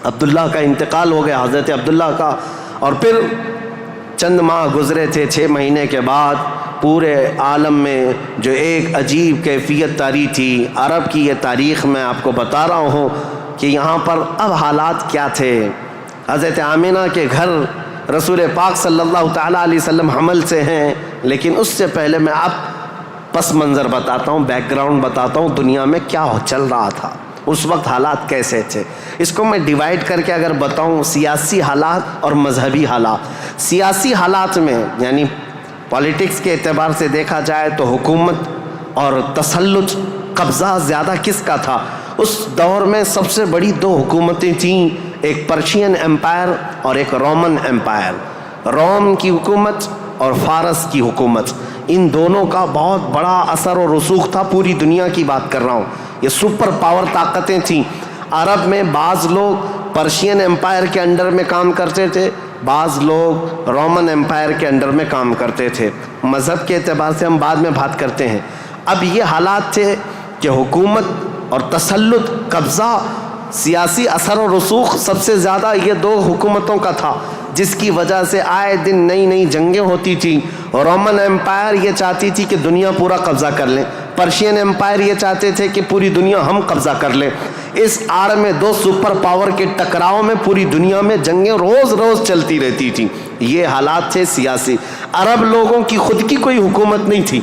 عبداللہ کا انتقال ہو گیا حضرت عبداللہ کا. اور پھر چند ماہ گزرے تھے، 6 مہینے کے بعد پورے عالم میں جو ایک عجیب کیفیت طاری تھی. عرب کی یہ تاریخ میں آپ کو بتا رہا ہوں کہ یہاں پر اب حالات کیا تھے. حضرت آمنہ کے گھر رسول پاک صلی اللہ تعالیٰ علیہ وسلم حمل سے ہیں، لیکن اس سے پہلے میں اب پس منظر بتاتا ہوں، بیک گراؤنڈ بتاتا ہوں دنیا میں کیا چل رہا تھا اس وقت، حالات کیسے تھے. اس کو میں ڈیوائیڈ کر کے اگر بتاؤں سیاسی حالات اور مذہبی حالات. سیاسی حالات میں یعنی پالیٹکس کے اعتبار سے دیکھا جائے تو حکومت اور تسلط قبضہ زیادہ کس کا تھا. اس دور میں سب سے بڑی 2 حکومتیں تھیں، ایک پرشین امپائر اور ایک رومن امپائر. روم کی حکومت اور فارس کی حکومت، ان دونوں کا بہت بڑا اثر و رسوخ تھا. پوری دنیا کی بات کر رہا ہوں، یہ سپر پاور طاقتیں تھیں. عرب میں بعض لوگ پرشین امپائر کے انڈر میں کام کرتے تھے، بعض لوگ رومن امپائر کے انڈر میں کام کرتے تھے. مذہب کے اعتبار سے ہم بعد میں بات کرتے ہیں. اب یہ حالات تھے کہ حکومت اور تسلط، قبضہ، سیاسی اثر و رسوخ سب سے زیادہ یہ 2 حکومتوں کا تھا جس کی وجہ سے آئے دن نئی نئی جنگیں ہوتی تھیں. رومن ایمپائر یہ چاہتی تھی کہ دنیا پورا قبضہ کر لیں، پرشین ایمپائر یہ چاہتے تھے کہ پوری دنیا ہم قبضہ کر لیں. اس آڑ میں دو سپر پاور کے ٹکراؤ میں پوری دنیا میں جنگیں روز روز چلتی رہتی تھیں. یہ حالات تھے سیاسی. عرب لوگوں کی خود کی کوئی حکومت نہیں تھی،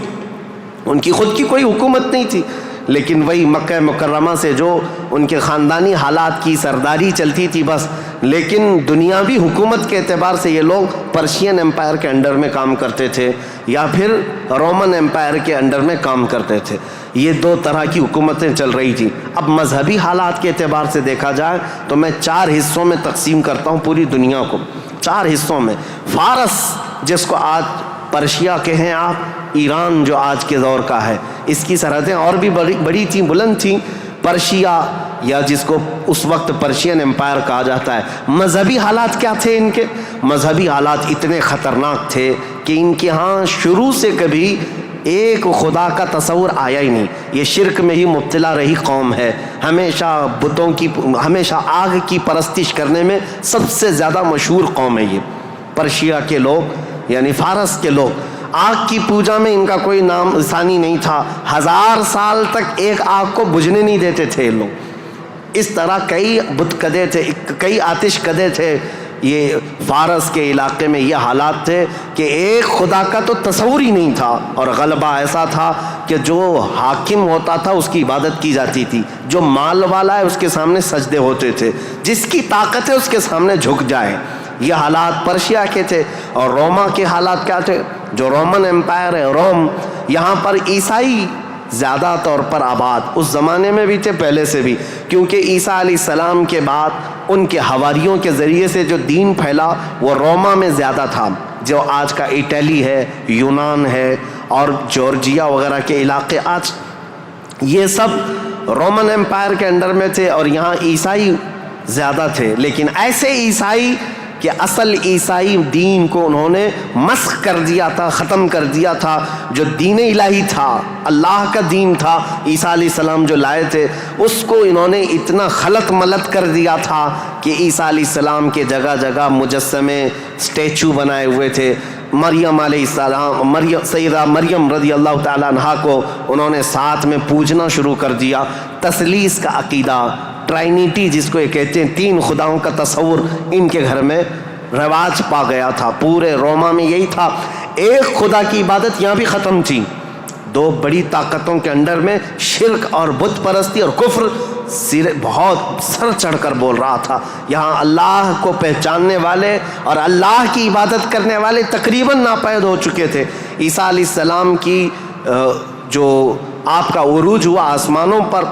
ان کی خود کی کوئی حکومت نہیں تھی، لیکن وہی مکہ مکرمہ سے جو ان کے خاندانی حالات کی سرداری چلتی تھی بس. لیکن دنیاوی حکومت کے اعتبار سے یہ لوگ پرشین ایمپائر کے انڈر میں کام کرتے تھے یا پھر رومن ایمپائر کے انڈر میں کام کرتے تھے. یہ دو طرح کی حکومتیں چل رہی تھیں. اب مذہبی حالات کے اعتبار سے دیکھا جائے تو میں 4 حصوں میں تقسیم کرتا ہوں پوری دنیا کو. 4 حصوں میں فارس، جس کو آج پرشیا کے ہیں آپ، ایران جو آج کے دور کا ہے، اس کی سرحدیں اور بھی بڑی تھیں، بلند تھیں. پرشیا یا جس کو اس وقت پرشین ایمپائر کہا جاتا ہے. مذہبی حالات کیا تھے ان کے؟ مذہبی حالات اتنے خطرناک تھے کہ ان کے ہاں شروع سے کبھی ایک خدا کا تصور آیا ہی نہیں. یہ شرک میں ہی مبتلا رہی قوم ہے. ہمیشہ بتوں کی، ہمیشہ آگ کی پرستش کرنے میں سب سے زیادہ مشہور قوم ہے یہ پرشیا کے لوگ، یعنی فارس کے لوگ. آگ کی پوجا میں ان کا کوئی نام ثانی نہیں تھا. 1000 سال تک ایک آگ کو بجھنے نہیں دیتے تھے لوگ. اس طرح کئی بت کدے تھے، کئی آتش کدے تھے. یہ فارس کے علاقے میں یہ حالات تھے کہ ایک خدا کا تو تصور ہی نہیں تھا، اور غلبہ ایسا تھا کہ جو حاکم ہوتا تھا اس کی عبادت کی جاتی تھی، جو مال والا ہے اس کے سامنے سجدے ہوتے تھے، جس کی طاقت ہے اس کے سامنے جھک جائے. یہ حالات پرشیا کے تھے. اور روما کے حالات کیا تھے؟ جو رومن ایمپائر ہے روم، یہاں پر عیسائی زیادہ طور پر آباد، اس زمانے میں بھی تھے، پہلے سے بھی، کیونکہ عیسیٰ علیہ السلام کے بعد ان کے حواریوں کے ذریعے سے جو دین پھیلا وہ روما میں زیادہ تھا، جو آج کا اٹلی ہے، یونان ہے اور جورجیا وغیرہ کے علاقے آج یہ سب رومن ایمپائر کے انڈر میں تھے، اور یہاں عیسائی زیادہ تھے. لیکن ایسے عیسائی کہ اصل عیسائی دین کو انہوں نے مسخ کر دیا تھا، ختم کر دیا تھا. جو دین الہی تھا، اللہ کا دین تھا، عیسیٰ علیہ السلام جو لائے تھے، اس کو انہوں نے اتنا خلط ملط کر دیا تھا کہ عیسیٰ علیہ السلام کے جگہ جگہ مجسمے، اسٹیچو بنائے ہوئے تھے. مریم علیہ السلام، سیدہ مریم رضی اللہ تعالیٰ عنہا کو انہوں نے ساتھ میں پوجنا شروع کر دیا. تثلیث کا عقیدہ، ٹرائنیٹی جس کو یہ کہتے ہیں، 3 خداؤں کا تصور ان کے گھر میں رواج پا گیا تھا. پورے روما میں یہی تھا. ایک خدا کی عبادت یہاں بھی ختم تھی. 2 بڑی طاقتوں کے انڈر میں شرک اور بت پرستی اور کفر بہت سر چڑھ کر بول رہا تھا. یہاں اللہ کو پہچاننے والے اور اللہ کی عبادت کرنے والے تقریباً ناپید ہو چکے تھے. عیسیٰ علیہ السلام کی جو آپ کا عروج ہوا آسمانوں پر،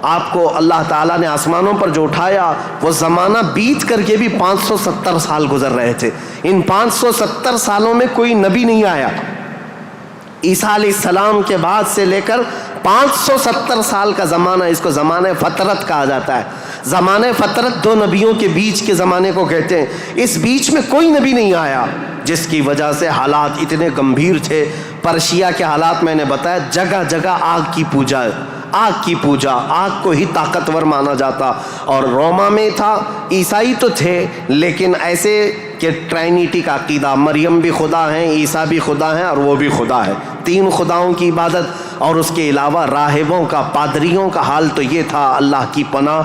آپ کو اللہ تعالیٰ نے آسمانوں پر جو اٹھایا، وہ زمانہ بیت کر کے بھی 570 سال گزر رہے تھے. ان 570 سالوں میں کوئی نبی نہیں آیا. عیسیٰ علیہ السلام کے بعد سے لے کر 570 سال کا زمانہ، اس کو زمانہ فترت کہا جاتا ہے. زمانہ فترت 2 نبیوں کے بیچ کے زمانے کو کہتے ہیں. اس بیچ میں کوئی نبی نہیں آیا، جس کی وجہ سے حالات اتنے گمبھیر تھے. پرشیا کے حالات میں نے بتایا، جگہ جگہ آگ کی پوجا، آگ کی پوجا، آگ کو ہی طاقتور مانا جاتا. اور روما میں تھا، عیسائی تو تھے لیکن ایسے کہ ٹرائنیٹی کا عقیدہ، مریم بھی خدا ہیں، عیسیٰ بھی خدا ہیں اور وہ بھی خدا ہے. 3 خداؤں کی عبادت. اور اس کے علاوہ راہبوں کا، پادریوں کا حال تو یہ تھا، اللہ کی پناہ،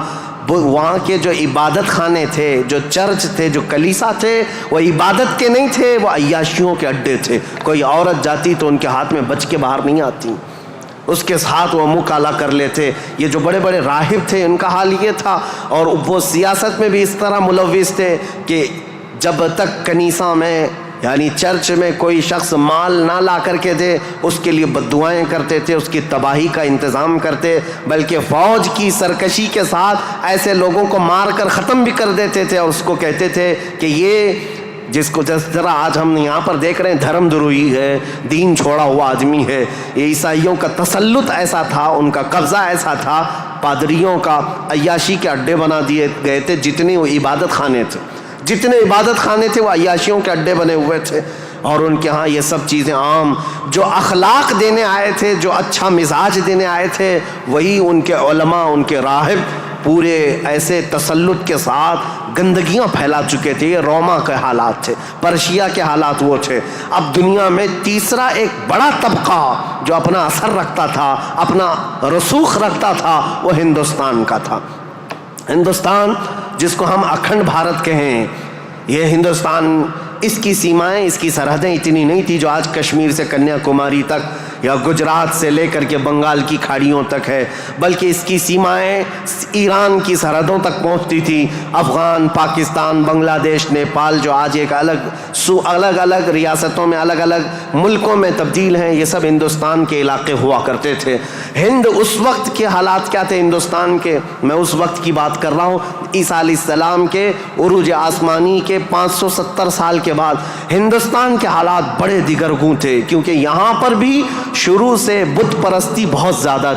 وہاں کے جو عبادت خانے تھے، جو چرچ تھے، جو کلیسا تھے، وہ عبادت کے نہیں تھے، وہ عیاشیوں کے اڈے تھے. کوئی عورت جاتی تو ان کے ہاتھ میں بچ کے باہر نہیں آتی، اس کے ساتھ وہ منہ کالا کر لیتے. یہ جو بڑے بڑے راہب تھے ان کا حال یہ تھا. اور وہ سیاست میں بھی اس طرح ملوث تھے کہ جب تک کنیسہ میں یعنی چرچ میں کوئی شخص مال نہ لا کر کے دے، اس کے لیے بددعائیں کرتے تھے، اس کی تباہی کا انتظام کرتے، بلکہ فوج کی سرکشی کے ساتھ ایسے لوگوں کو مار کر ختم بھی کر دیتے تھے. اور اس کو کہتے تھے کہ یہ جس کو جس طرح آج ہم یہاں پر دیکھ رہے ہیں دھرم دروہی ہے، دین چھوڑا ہوا آدمی ہے. یہ عیسائیوں کا تسلط ایسا تھا، ان کا قبضہ ایسا تھا، پادریوں کا عیاشی کے اڈے بنا دیے گئے تھے. جتنے وہ عبادت خانے تھے، جتنے عبادت خانے تھے وہ عیاشیوں کے اڈے بنے ہوئے تھے. اور ان کے ہاں یہ سب چیزیں عام، جو اخلاق دینے آئے تھے، جو اچھا مزاج دینے آئے تھے، وہی ان کے علماء، ان کے راہب پورے ایسے تسلط کے ساتھ گندگیاں پھیلا چکے تھے. یہ روما کے حالات تھے, پرشیا کے حالات وہ تھے. اب دنیا میں تیسرا ایک بڑا طبقہ جو اپنا اثر رکھتا تھا, اپنا رسوخ رکھتا تھا, وہ ہندوستان کا تھا. ہندوستان جس کو ہم اکھنڈ بھارت کہیں, یہ ہندوستان, اس کی سیمائیں, اس کی سرحدیں اتنی نہیں تھی جو آج کشمیر سے کنیا کماری تک یا گجرات سے لے کر کے بنگال کی کھاڑیوں تک ہے, بلکہ اس کی سیمائیں ایران کی سرحدوں تک پہنچتی تھی. افغان, پاکستان, بنگلہ دیش, نیپال جو آج ایک الگ الگ ریاستوں میں, الگ الگ ملکوں میں تبدیل ہیں, یہ سب ہندوستان کے علاقے ہوا کرتے تھے. ہند اس وقت کے حالات کیا تھے ہندوستان کے, میں اس وقت کی بات کر رہا ہوں. عیسیٰ علیہ السلام کے عروج آسمانی کے 570 سال کے بعد ہندوستان کے حالات بڑے دیگرگوں تھے, کیونکہ یہاں پر بھی شروع سے بت پرستی بہت زیادہ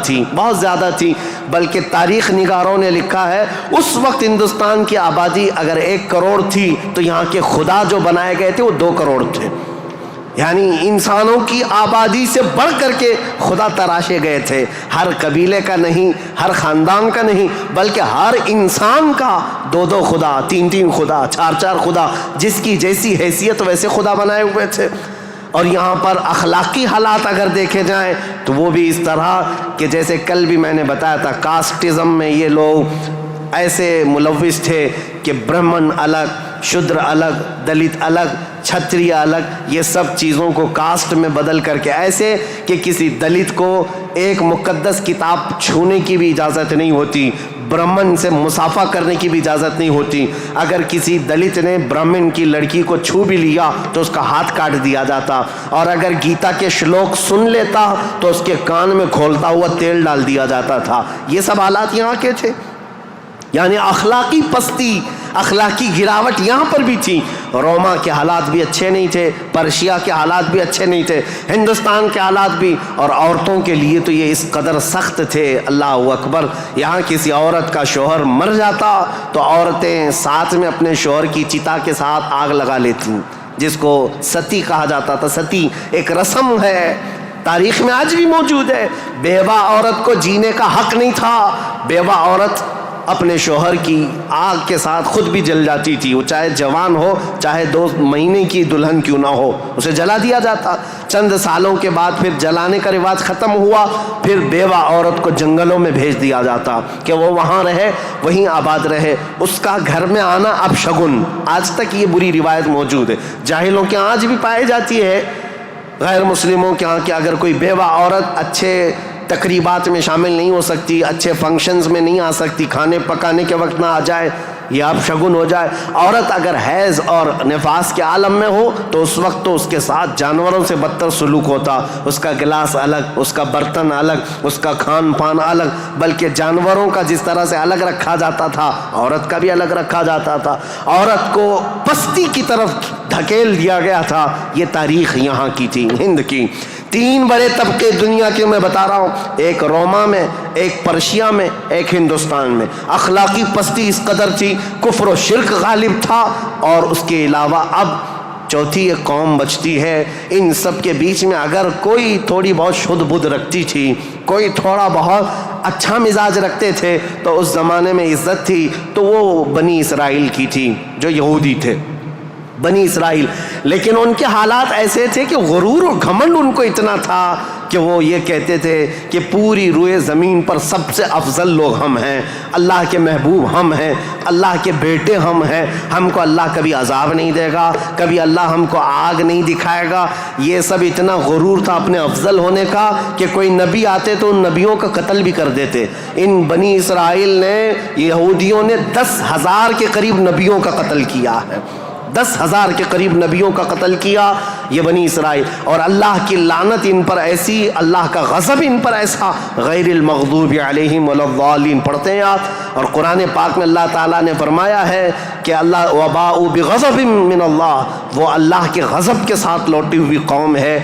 تھی. بلکہ تاریخ نگاروں نے لکھا ہے اس وقت ہندوستان کی آبادی اگر 1 کروڑ تھی تو یہاں کے خدا جو بنائے گئے تھے وہ 2 کروڑ تھے. یعنی انسانوں کی آبادی سے بڑھ کر کے خدا تراشے گئے تھے. ہر قبیلے کا نہیں, ہر خاندان کا نہیں, بلکہ ہر انسان کا 2 خدا, 3 خدا, 4 خدا, جس کی جیسی حیثیت ویسے خدا بنائے ہوئے تھے. اور یہاں پر اخلاقی حالات اگر دیکھے جائیں تو وہ بھی اس طرح کہ جیسے کل بھی میں نے بتایا تھا, کاسٹزم میں یہ لوگ ایسے ملوث تھے کہ برہمن الگ, شودر الگ, دلت الگ, چھتریہ الگ, یہ سب چیزوں کو کاسٹ میں بدل کر کے, ایسے کہ کسی دلت کو ایک مقدس کتاب چھونے کی بھی اجازت نہیں ہوتی, برہمن سے مصافحہ کرنے کی بھی اجازت نہیں ہوتی. اگر کسی دلت نے برہمن کی لڑکی کو چھو بھی لیا تو اس کا ہاتھ کاٹ دیا جاتا, اور اگر گیتا کے شلوک سن لیتا تو اس کے کان میں کھولتا ہوا تیل ڈال دیا جاتا تھا. یہ سب حالات یہاں کے تھے. یعنی اخلاقی پستی, اخلاقی گراوٹ یہاں پر بھی تھی. روما کے حالات بھی اچھے نہیں تھے, پرشیا کے حالات بھی اچھے نہیں تھے, ہندوستان کے حالات بھی. اور عورتوں کے لیے تو یہ اس قدر سخت تھے, اللہ اکبر. یہاں کسی عورت کا شوہر مر جاتا تو عورتیں ساتھ میں اپنے شوہر کی چتا کے ساتھ آگ لگا لیتی, جس کو ستی کہا جاتا تھا. ستی ایک رسم ہے, تاریخ میں آج بھی موجود ہے. بیوہ عورت کو جینے کا حق نہیں تھا. بیوہ عورت اپنے شوہر کی آگ کے ساتھ خود بھی جل جاتی تھی, وہ چاہے جوان ہو, چاہے 2 مہینے کی دلہن کیوں نہ ہو, اسے جلا دیا جاتا. چند سالوں کے بعد پھر جلانے کا رواج ختم ہوا, پھر بیوہ عورت کو جنگلوں میں بھیج دیا جاتا کہ وہ وہاں رہے, وہیں آباد رہے. اس کا گھر میں آنا اب شگن. آج تک یہ بری روایت موجود ہے, جاہلوں کے آج بھی پائی جاتی ہے, غیر مسلموں کے ہاں کہ اگر کوئی بیوہ عورت اچھے تقریبات میں شامل نہیں ہو سکتی, اچھے فنکشنز میں نہیں آ سکتی, کھانے پکانے کے وقت نہ آ جائے, یہ اب شگن ہو جائے. عورت اگر حیض اور نفاس کے عالم میں ہو تو اس وقت تو اس کے ساتھ جانوروں سے بدتر سلوک ہوتا. اس کا گلاس الگ, اس کا برتن الگ, اس کا کھان پان الگ, بلکہ جانوروں کا جس طرح سے الگ رکھا جاتا تھا عورت کا بھی الگ رکھا جاتا تھا. عورت کو پستی کی طرف دھکیل دیا گیا تھا. یہ تاریخ یہاں کی تھی, ہند کی. 3 بڑے طبقے دنیا کے میں بتا رہا ہوں, ایک روما میں, ایک پرشیا میں, ایک ہندوستان میں. اخلاقی پستی اس قدر تھی, کفر و شرک غالب تھا, اور اس کے علاوہ اب چوتھی ایک قوم بچتی ہے. ان سب کے بیچ میں اگر کوئی تھوڑی بہت شدھ بدھ رکھتی تھی, کوئی تھوڑا بہت اچھا مزاج رکھتے تھے, تو اس زمانے میں عزت تھی, تو وہ بنی اسرائیل کی تھی جو یہودی تھے, بنی اسرائیل. لیکن ان کے حالات ایسے تھے کہ غرور اور گھمنڈ ان کو اتنا تھا کہ وہ یہ کہتے تھے کہ پوری روئے زمین پر سب سے افضل لوگ ہم ہیں, اللہ کے محبوب ہم ہیں, اللہ کے بیٹے ہم ہیں, ہم کو اللہ کبھی عذاب نہیں دے گا, کبھی اللہ ہم کو آگ نہیں دکھائے گا. یہ سب اتنا غرور تھا اپنے افضل ہونے کا کہ کوئی نبی آتے تو ان نبیوں کا قتل بھی کر دیتے. ان بنی اسرائیل نے, یہودیوں نے 10,000 کے قریب نبیوں کا قتل کیا ہے, 10,000 کے قریب نبیوں کا قتل کیا یہ بنی اسرائیل. اور اللہ کی لعنت ان پر ایسی, اللہ کا غضب ان پر ایسا, غیر المغضوب علیہم ولا الضالین پڑھتے ہیں آپ. اور قرآن پاک میں اللہ تعالیٰ نے فرمایا ہے کہ اللہ وباءوا بغضب من اللہ, وہ اللہ کے غضب کے ساتھ لوٹی ہوئی قوم ہے.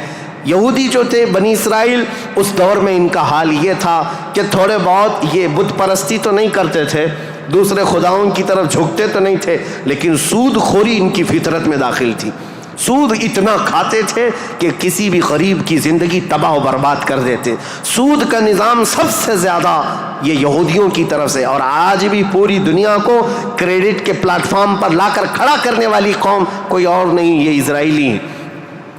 یہودی جو تھے بنی اسرائیل, اس دور میں ان کا حال یہ تھا کہ تھوڑے بہت یہ بت پرستی تو نہیں کرتے تھے, دوسرے خداؤں کی طرف جھکتے تو نہیں تھے, لیکن سود خوری ان کی فطرت میں داخل تھی. سود اتنا کھاتے تھے کہ کسی بھی غریب کی زندگی تباہ و برباد کر دیتے. سود کا نظام سب سے زیادہ یہ یہودیوں کی طرف سے، اور آج بھی پوری دنیا کو کریڈٹ کے پلیٹ فارم پر لا کر کھڑا کرنے والی قوم کوئی اور نہیں، یہ اسرائیلی ہیں،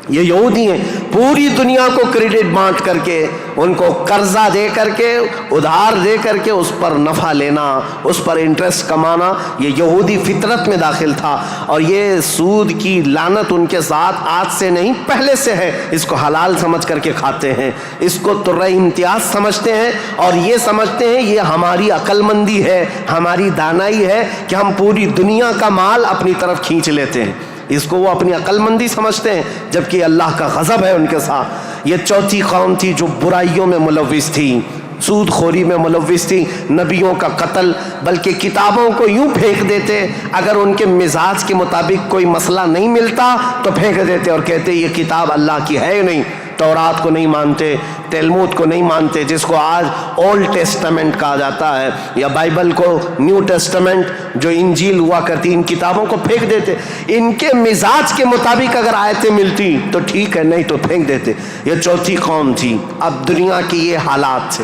یہ یہودی ہیں. پوری دنیا کو کریڈٹ بانٹ کر کے، ان کو قرضہ دے کر کے، ادھار دے کر کے اس پر نفع لینا، اس پر انٹرسٹ کمانا، یہ یہودی فطرت میں داخل تھا. اور یہ سود کی لعنت ان کے ساتھ آج سے نہیں پہلے سے ہے. اس کو حلال سمجھ کر کے کھاتے ہیں، اس کو ترہ امتیاز سمجھتے ہیں، اور یہ سمجھتے ہیں یہ ہماری عقل مندی ہے، ہماری دانائی ہے کہ ہم پوری دنیا کا مال اپنی طرف کھینچ لیتے ہیں. اس کو وہ اپنی عقل مندی سمجھتے ہیں، جبکہ اللہ کا غضب ہے ان کے ساتھ. یہ چوتھی قوم تھی جو برائیوں میں ملوث تھی، سود خوری میں ملوث تھی، نبیوں کا قتل، بلکہ کتابوں کو یوں پھینک دیتے، اگر ان کے مزاج کے مطابق کوئی مسئلہ نہیں ملتا تو پھینک دیتے اور کہتے یہ کتاب اللہ کی ہے نہیں. تورات کو نہیں مانتے، تلمود کو نہیں مانتے، جس کو آج اولڈ ٹیسٹمنٹ کہا جاتا ہے، یا بائبل کو نیو ٹیسٹمنٹ جو انجیل ہوا کرتی، ان کتابوں کو پھینک دیتے. ان کے مزاج کے مطابق اگر آیتیں ملتی تو ٹھیک ہے، نہیں تو پھینک دیتے. یہ چوتھی قوم تھی. اب دنیا کی یہ حالات تھے،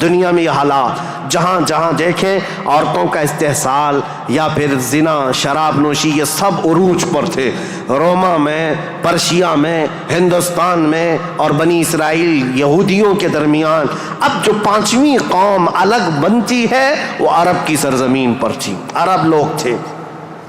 دنیا میں یہ حالات جہاں جہاں دیکھیں عورتوں کا استحصال یا پھر زنا، شراب نوشی، یہ سب عروج پر تھے. روما میں، پرشیا میں، ہندوستان میں اور بنی اسرائیل یہودیوں کے درمیان. اب جو پانچویں قوم الگ بنتی ہے وہ عرب کی سرزمین پر تھی. عرب لوگ تھے،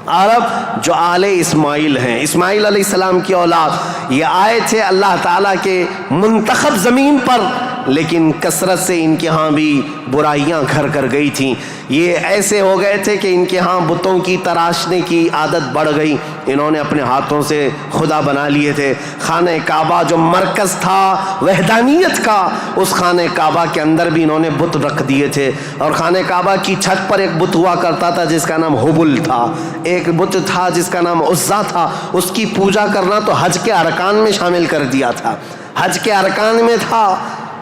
عرب جو آل اسماعیل ہیں، اسماعیل علیہ السلام کی اولاد. یہ آئے تھے اللہ تعالیٰ کے منتخب زمین پر، لیکن کثرت سے ان کے ہاں بھی برائیاں گھر کر گئی تھیں. یہ ایسے ہو گئے تھے کہ ان کے ہاں بتوں کی تراشنے کی عادت بڑھ گئی. انہوں نے اپنے ہاتھوں سے خدا بنا لیے تھے. خانہ کعبہ جو مرکز تھا وحدانیت کا، اس خانہ کعبہ کے اندر بھی انہوں نے بت رکھ دیے تھے. اور خانہ کعبہ کی چھت پر ایک بت ہوا کرتا تھا جس کا نام حبل تھا، ایک بت تھا جس کا نام عزا تھا. اس کی پوجا کرنا تو حج کے ارکان میں شامل کر دیا تھا، حج کے ارکان میں تھا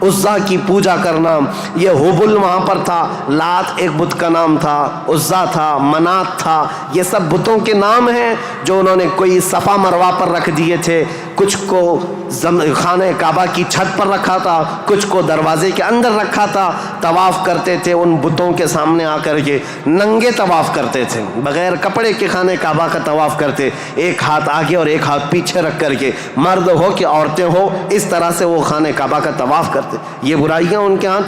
عزا کی پوجا کرنا. یہ حبل وہاں پر تھا. لات ایک بت کا نام تھا، عزا تھا، منات تھا. یہ سب بتوں کے نام ہیں جو انہوں نے کوئی صفا مروہ پر رکھ دیے تھے، کچھ کو خانہ کعبہ کی چھت پر رکھا تھا، کچھ کو دروازے کے اندر رکھا تھا. طواف کرتے تھے ان بتوں کے سامنے آ کر کے، ننگے طواف کرتے تھے، بغیر کپڑے کے خانہ کعبہ کا طواف کرتے، ایک ہاتھ آگے اور ایک ہاتھ پیچھے رکھ کر کے. مرد ہو کہ عورتیں ہو، اس طرح سے وہ خانہ کعبہ کا طواف کرتے. یہ برائیاں ان کے ہاں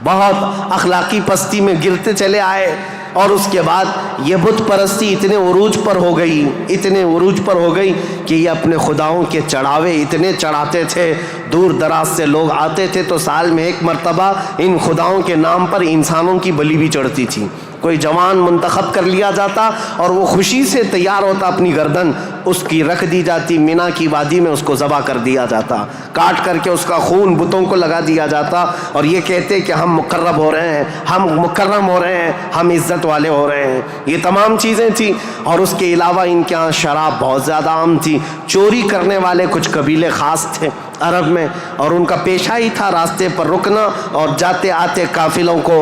بہت اخلاقی پستی میں گرتے چلے آئے. اور اس کے بعد یہ بت پرستی اتنے عروج پر ہو گئی، اتنے عروج پر ہو گئی کہ یہ اپنے خداؤں کے چڑھاوے اتنے چڑھاتے تھے. دور دراز سے لوگ آتے تھے تو سال میں ایک مرتبہ ان خداؤں کے نام پر انسانوں کی بلی بھی چڑھتی تھی. کوئی جوان منتخب کر لیا جاتا اور وہ خوشی سے تیار ہوتا، اپنی گردن اس کی رکھ دی جاتی، مینا کی وادی میں اس کو ذبح کر دیا جاتا، کاٹ کر کے اس کا خون بتوں کو لگا دیا جاتا. اور یہ کہتے کہ ہم مقرب ہو رہے ہیں، ہم مکرم ہو رہے ہیں، ہم عزت والے ہو رہے ہیں. یہ تمام چیزیں تھیں. اور اس کے علاوہ ان کے ہاں شراب بہت زیادہ عام تھی. چوری کرنے والے کچھ قبیلے خاص تھے عرب میں، اور ان کا پیشہ ہی تھا راستے پر رکنا اور جاتے آتے قافلوں کو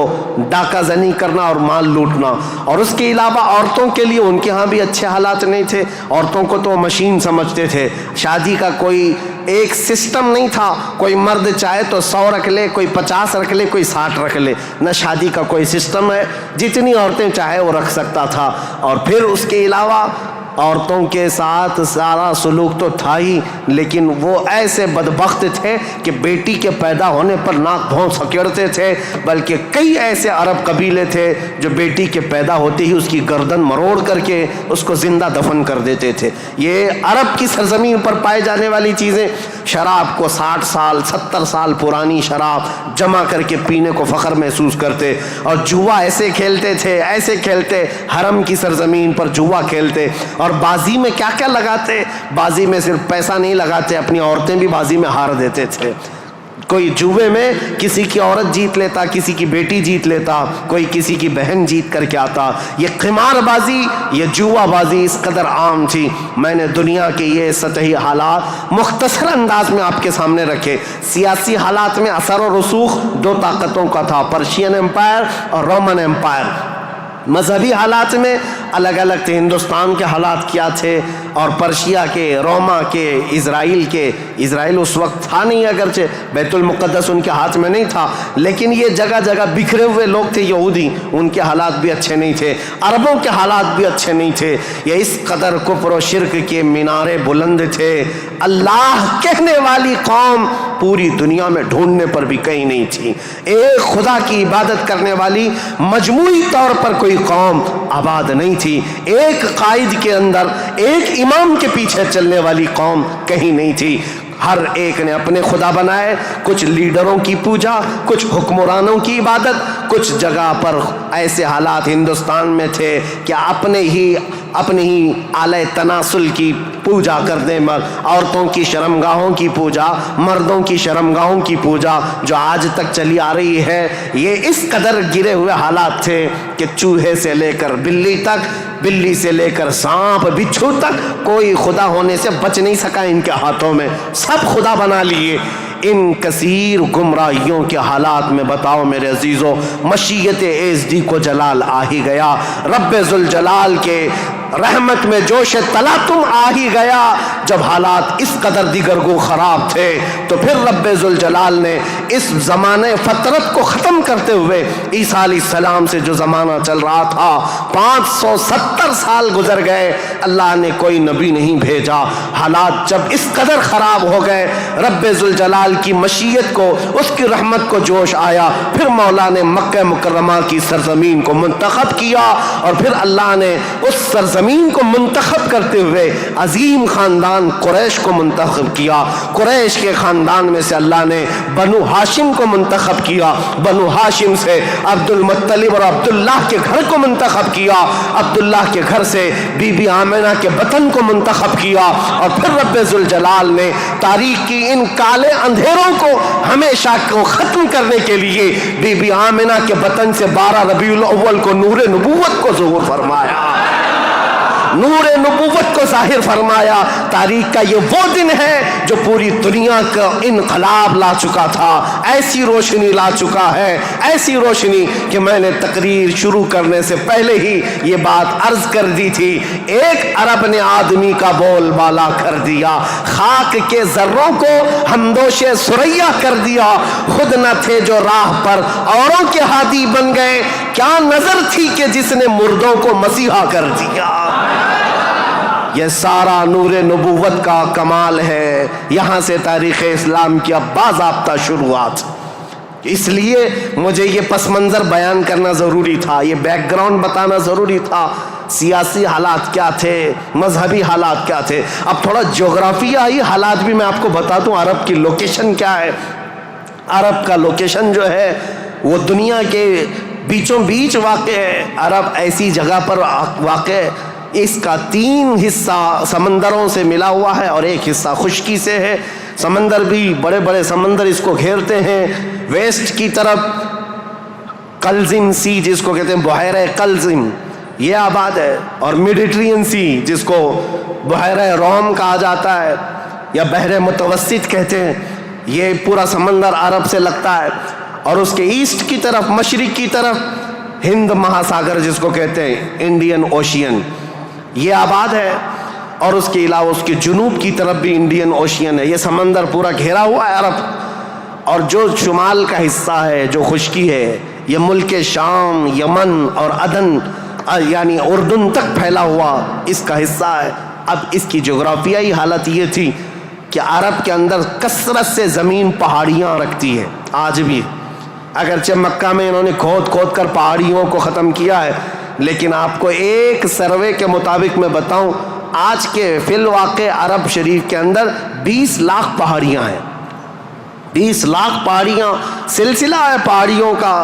ڈاکہ زنی کرنا اور مال لوٹنا. اور اس کے علاوہ عورتوں کے لیے ان کے ہاں بھی اچھے حالات نہیں تھے. عورتوں کو تو مشین سمجھتے تھے. شادی کا کوئی ایک سسٹم نہیں تھا. کوئی مرد چاہے تو 100 رکھ لے، کوئی 50 رکھ لے، کوئی 60 رکھ لے. نہ شادی کا کوئی سسٹم ہے، جتنی عورتیں چاہے وہ رکھ سکتا تھا. اور پھر اس کے علاوہ عورتوں کے ساتھ سارا سلوک تو تھا ہی، لیکن وہ ایسے بدبخت تھے کہ بیٹی کے پیدا ہونے پر ناک بھون سکیڑتے تھے. بلکہ کئی ایسے عرب قبیلے تھے جو بیٹی کے پیدا ہوتے ہی اس کی گردن مروڑ کر کے اس کو زندہ دفن کر دیتے تھے. یہ عرب کی سرزمین پر پائے جانے والی چیزیں. شراب کو 60 سال 70 سال پرانی شراب جمع کر کے پینے کو فخر محسوس کرتے. اور جوا ایسے کھیلتے تھے، ایسے کھیلتے، حرم کی سرزمین پر جوا کھیلتے. اور بازی میں کیا کیا لگاتے. بازی میں صرف پیسہ نہیں لگاتے، اپنی عورتیں بھی بازی میں ہار دیتے تھے. کوئی جوے میں کسی کی عورت جیت لیتا، کسی کی بیٹی جیت لیتا، کوئی کسی کی بہن جیت کر کے آتا. یہ قمار بازی، یہ جوا بازی اس قدر عام تھی. میں نے دنیا کے یہ سطحی حالات مختصر انداز میں آپ کے سامنے رکھے. سیاسی حالات میں اثر و رسوخ 2 طاقتوں کا تھا، پرشین امپائر اور رومن امپائر. مذہبی حالات میں الگ الگ تھے. ہندوستان کے حالات کیا تھے اور پرشیا کے، روما کے، اسرائیل اس وقت تھا نہیں، اگرچہ بیت المقدس ان کے ہاتھ میں نہیں تھا، لیکن یہ جگہ جگہ بکھرے ہوئے لوگ تھے یہودی، ان کے حالات بھی اچھے نہیں تھے. عربوں کے حالات بھی اچھے نہیں تھے. یہ اس قدر کفر و شرک کے مینارے بلند تھے. اللہ کہنے والی قوم پوری دنیا میں ڈھونڈنے پر بھی کہیں نہیں تھی. ایک خدا کی عبادت کرنے والی مجموعی طور پر کوئی قوم آباد نہیں تھی. ایک قائد کے اندر، ایک امام کے پیچھے چلنے والی قوم کہیں نہیں تھی. ہر ایک نے اپنے خدا بنائے. کچھ لیڈروں کی پوجا، کچھ حکمرانوں کی عبادت. کچھ جگہ پر ایسے حالات ہندوستان میں تھے کہ اپنے ہی آلہ تناسل کی پوجا کرنے، عورتوں کی شرمگاہوں کی پوجا، مردوں کی شرمگاہوں کی پوجا جو آج تک چلی آ رہی ہے. یہ اس قدر گرے ہوئے حالات تھے کہ چوہے سے لے کر بلی تک، بلی سے لے کر سانپ بچھو تک کوئی خدا ہونے سے بچ نہیں سکا ان کے ہاتھوں میں. سب خدا بنا لیے. ان کثیر گمراہیوں کے حالات میں بتاؤ میرے عزیزو، مشیت ایزدی کو جلال آ ہی گیا. رب ذوالجلال کے رحمت میں جوش تلاطم آ ہی گیا. جب حالات اس قدر دیگرگو خراب تھے تو پھر رب ذوالجلال نے اس زمانے فطرت کو ختم کرتے ہوئے عیسیٰ علیہ السلام سے جو زمانہ چل رہا تھا، 570 سال گزر گئے، اللہ نے کوئی نبی نہیں بھیجا. حالات جب اس قدر خراب ہو گئے، رب ذوالجلال کی مشیت کو، اس کی رحمت کو جوش آیا. پھر مولا نے مکہ مکرمہ کی سرزمین کو منتخب کیا، اور پھر اللہ نے اس سرزمین کو منتخب کرتے ہوئے عظیم خاندان قریش کو منتخب کیا. قریش کے خاندان میں سے اللہ نے بنو ہاشم کو منتخب کیا. بنو ہاشم سے عبد المطلب اور عبداللہ کے گھر کو منتخب کیا. عبداللہ کے گھر سے بی بی آمنہ کے بطن کو منتخب کیا. اور پھر رب ذوالجلال نے تاریخ کی ان کالے اندھیروں کو ہمیشہ کو ختم کرنے کے لیے بی بی آمنہ کے بطن سے 12 ربیع الاول کو نور نبوت کو ظہور فرمایا، نور نبوت کو ظاہر فرمایا. تاریخ کا یہ وہ دن ہے جو پوری دنیا کا انقلاب لا چکا تھا. ایسی روشنی لا چکا ہے، ایسی روشنی کہ میں نے تقریر شروع کرنے سے پہلے ہی یہ بات عرض کر دی تھی. ایک عرب نے آدمی کا بول بالا کر دیا، خاک کے ذروں کو ہمدوش ثریا کر دیا. خود نہ تھے جو راہ پر اوروں کے ہادی بن گئے، کیا نظر تھی کہ جس نے مردوں کو مسیحا کر دیا. یہ سارا نور نبوت کا کمال ہے. یہاں سے تاریخ اسلام کی اب باضابطہ شروعات. اس لیے مجھے یہ پس منظر بیان کرنا ضروری تھا، یہ بیک گراؤنڈ بتانا ضروری تھا. سیاسی حالات کیا تھے، مذہبی حالات کیا تھے. اب تھوڑا جغرافیائی حالات بھی میں آپ کو بتا دوں. عرب کی لوکیشن کیا ہے. عرب کا لوکیشن جو ہے وہ دنیا کے بیچوں بیچ واقع ہے. عرب ایسی جگہ پر واقع ہے، اس کا 3 حصہ سمندروں سے ملا ہوا ہے اور 1 حصہ خشکی سے ہے. سمندر بھی بڑے بڑے سمندر اس کو گھیرتے ہیں. ویسٹ کی طرف قلزم سی جس کو کہتے ہیں بحیرہ قلزم، یہ آباد ہے. اور میڈیٹرین سی جس کو بحیرہ روم کہا جاتا ہے یا بحر متوسط کہتے ہیں، یہ پورا سمندر عرب سے لگتا ہے. اور اس کے ایسٹ کی طرف، مشرق کی طرف ہند مہاساگر جس کو کہتے ہیں انڈین اوشین، یہ آباد ہے. اور اس کے علاوہ اس کے جنوب کی طرف بھی انڈین اوشین ہے. یہ سمندر پورا گھیرا ہوا ہے عرب. اور جو شمال کا حصہ ہے جو خشکی ہے، یہ ملک شام، یمن اور عدن یعنی اردن تک پھیلا ہوا اس کا حصہ ہے. اب اس کی جغرافیائی حالت یہ تھی کہ عرب کے اندر کثرت سے زمین پہاڑیاں رکھتی ہے آج بھی. اگرچہ مکہ میں انہوں نے کھود کھود کر پہاڑیوں کو ختم کیا ہے، لیکن آپ کو ایک سروے کے مطابق میں بتاؤں، آج کے فی الواقع عرب شریف کے اندر 20 لاکھ پہاڑیاں ہیں. 20 لاکھ پہاڑیاں، سلسلہ ہے پہاڑیوں کا.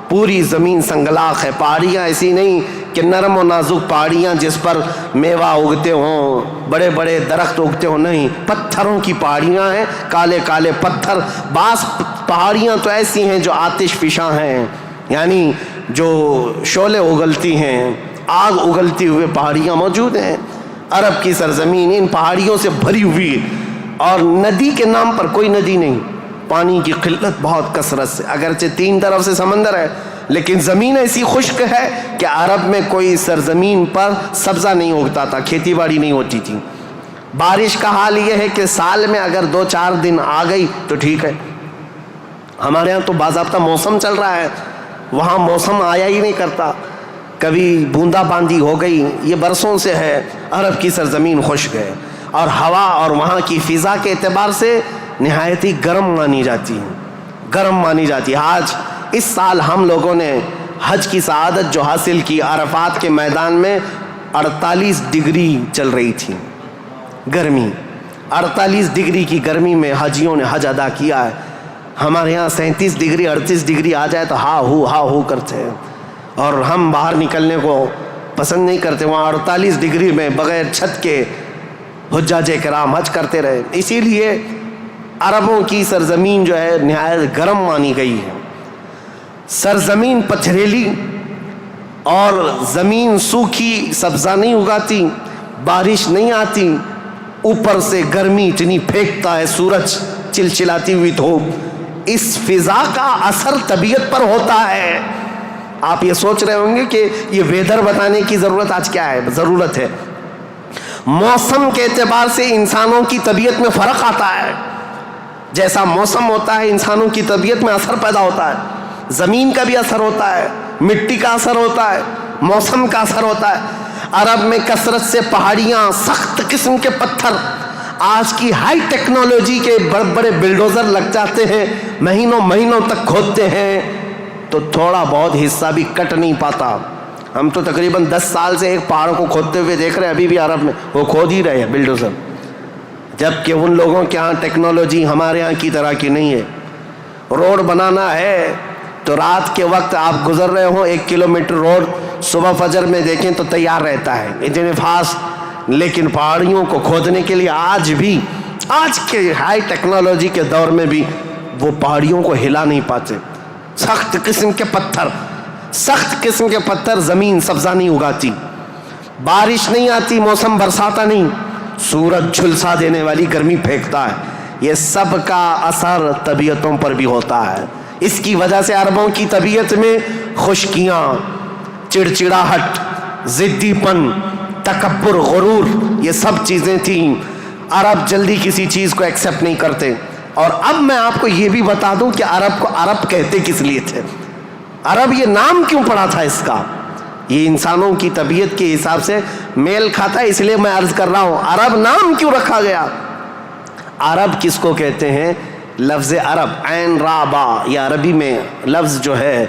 پوری زمین سنگلاخ ہے. پہاڑیاں ایسی نہیں کہ نرم و نازک پہاڑیاں جس پر میوہ اگتے ہوں، بڑے بڑے درخت اگتے ہوں، نہیں، پتھروں کی پہاڑیاں ہیں، کالے کالے پتھر. بعض پہاڑیاں تو ایسی ہیں جو آتش فشاں ہیں، یعنی جو شعلے اگلتی ہیں، آگ اگلتی ہوئے پہاڑیاں موجود ہیں. عرب کی سرزمین ان پہاڑیوں سے بھری ہوئی ہے. اور ندی کے نام پر کوئی ندی نہیں. پانی کی قلت بہت کثرت سے، اگرچہ 3 طرف سے سمندر ہے لیکن زمین ایسی خشک ہے کہ عرب میں کوئی سرزمین پر سبزہ نہیں اگتا تھا، کھیتی باڑی نہیں ہوتی تھی. بارش کا حال یہ ہے کہ سال میں اگر 2-4 دن آ گئی تو ٹھیک ہے. ہمارے ہاں تو باضابطہ موسم چل رہا ہے، وہاں موسم آیا ہی نہیں کرتا، کبھی بوندا باندی ہو گئی. یہ برسوں سے ہے. عرب کی سرزمین خشک ہے اور ہوا اور وہاں کی فضا کے اعتبار سے نہایت ہی گرم مانی جاتی ہے. آج اس سال ہم لوگوں نے حج کی سعادت جو حاصل کی، عرفات کے میدان میں 48 ڈگری چل رہی تھی گرمی. 48 ڈگری کی گرمی میں حاجیوں نے حج ادا کیا ہے. ہمارے یہاں 37 ڈگری 38 ڈگری آ جائے تو ہا ہو کرتے ہیں اور ہم باہر نکلنے کو پسند نہیں کرتے. وہاں 48 ڈگری میں بغیر چھت کے حجاج کرام حج کرتے رہے. اسی لیے عربوں کی سرزمین جو ہے نہایت گرم مانی گئی ہے. سرزمین پتھریلی اور زمین سوکھی، سبزہ نہیں اگاتی، بارش نہیں آتی، اوپر سے گرمی اتنی پھینکتا ہے سورج، چلچلاتی ہوئی دھوپ. اس فضا کا اثر طبیعت پر ہوتا ہے. آپ یہ سوچ رہے ہوں گے کہ یہ ویدر بتانے کی ضرورت آج کیا ہے؟ ضرورت ہے. موسم کے اعتبار سے انسانوں کی طبیعت میں فرق آتا ہے. جیسا موسم ہوتا ہے انسانوں کی طبیعت میں اثر پیدا ہوتا ہے. زمین کا بھی اثر ہوتا ہے، مٹی کا اثر ہوتا ہے، موسم کا اثر ہوتا ہے. عرب میں کثرت سے پہاڑیاں، سخت قسم کے پتھر، آج کی ہائی ٹیکنالوجی کے بڑے بڑے بلڈوزر لگ جاتے ہیں، مہینوں تک کھودتے ہیں تو تھوڑا بہت حصہ بھی کٹ نہیں پاتا. ہم تو تقریباً 10 سال سے ایک پہاڑ کو کھودتے ہوئے دیکھ رہے ہیں، ابھی بھی عرب میں وہ کھود ہی رہے ہیں بلڈوزر. جبکہ ان لوگوں کے ہاں ٹیکنالوجی ہمارے ہاں کی طرح کی نہیں ہے. روڈ بنانا ہے تو رات کے وقت آپ گزر رہے ہوں 1 کلومیٹر روڈ، صبح فجر میں دیکھیں تو تیار رہتا ہے اتنے فاسٹ. لیکن پہاڑیوں کو کھودنے کے لیے آج بھی، آج کے ہائی ٹیکنالوجی کے دور میں بھی وہ پہاڑیوں کو ہلا نہیں پاتے. سخت قسم کے پتھر، زمین سبزہ نہیں اگاتی، بارش نہیں آتی، موسم برساتا نہیں، سورج جھلسا دینے والی گرمی پھینکتا ہے. یہ سب کا اثر طبیعتوں پر بھی ہوتا ہے. اس کی وجہ سے عربوں کی طبیعت میں خشکیاں، چڑچڑاہٹ، ضدی پن، تکبر، غرور، یہ سب چیزیں تھیں. عرب جلدی کسی چیز کو ایکسیپٹ نہیں کرتے. اور اب میں آپ کو یہ بھی بتا دوں کہ عرب کو عرب کہتے کس لیے تھے. عرب یہ نام کیوں پڑا تھا اس کا؟ یہ انسانوں کی طبیعت کے حساب سے میل کھاتا ہے، اس لیے میں عرض کر رہا ہوں عرب نام کیوں رکھا گیا. عرب کس کو کہتے ہیں؟ لفظ عرب، عین را با، یہ عربی میں لفظ جو ہے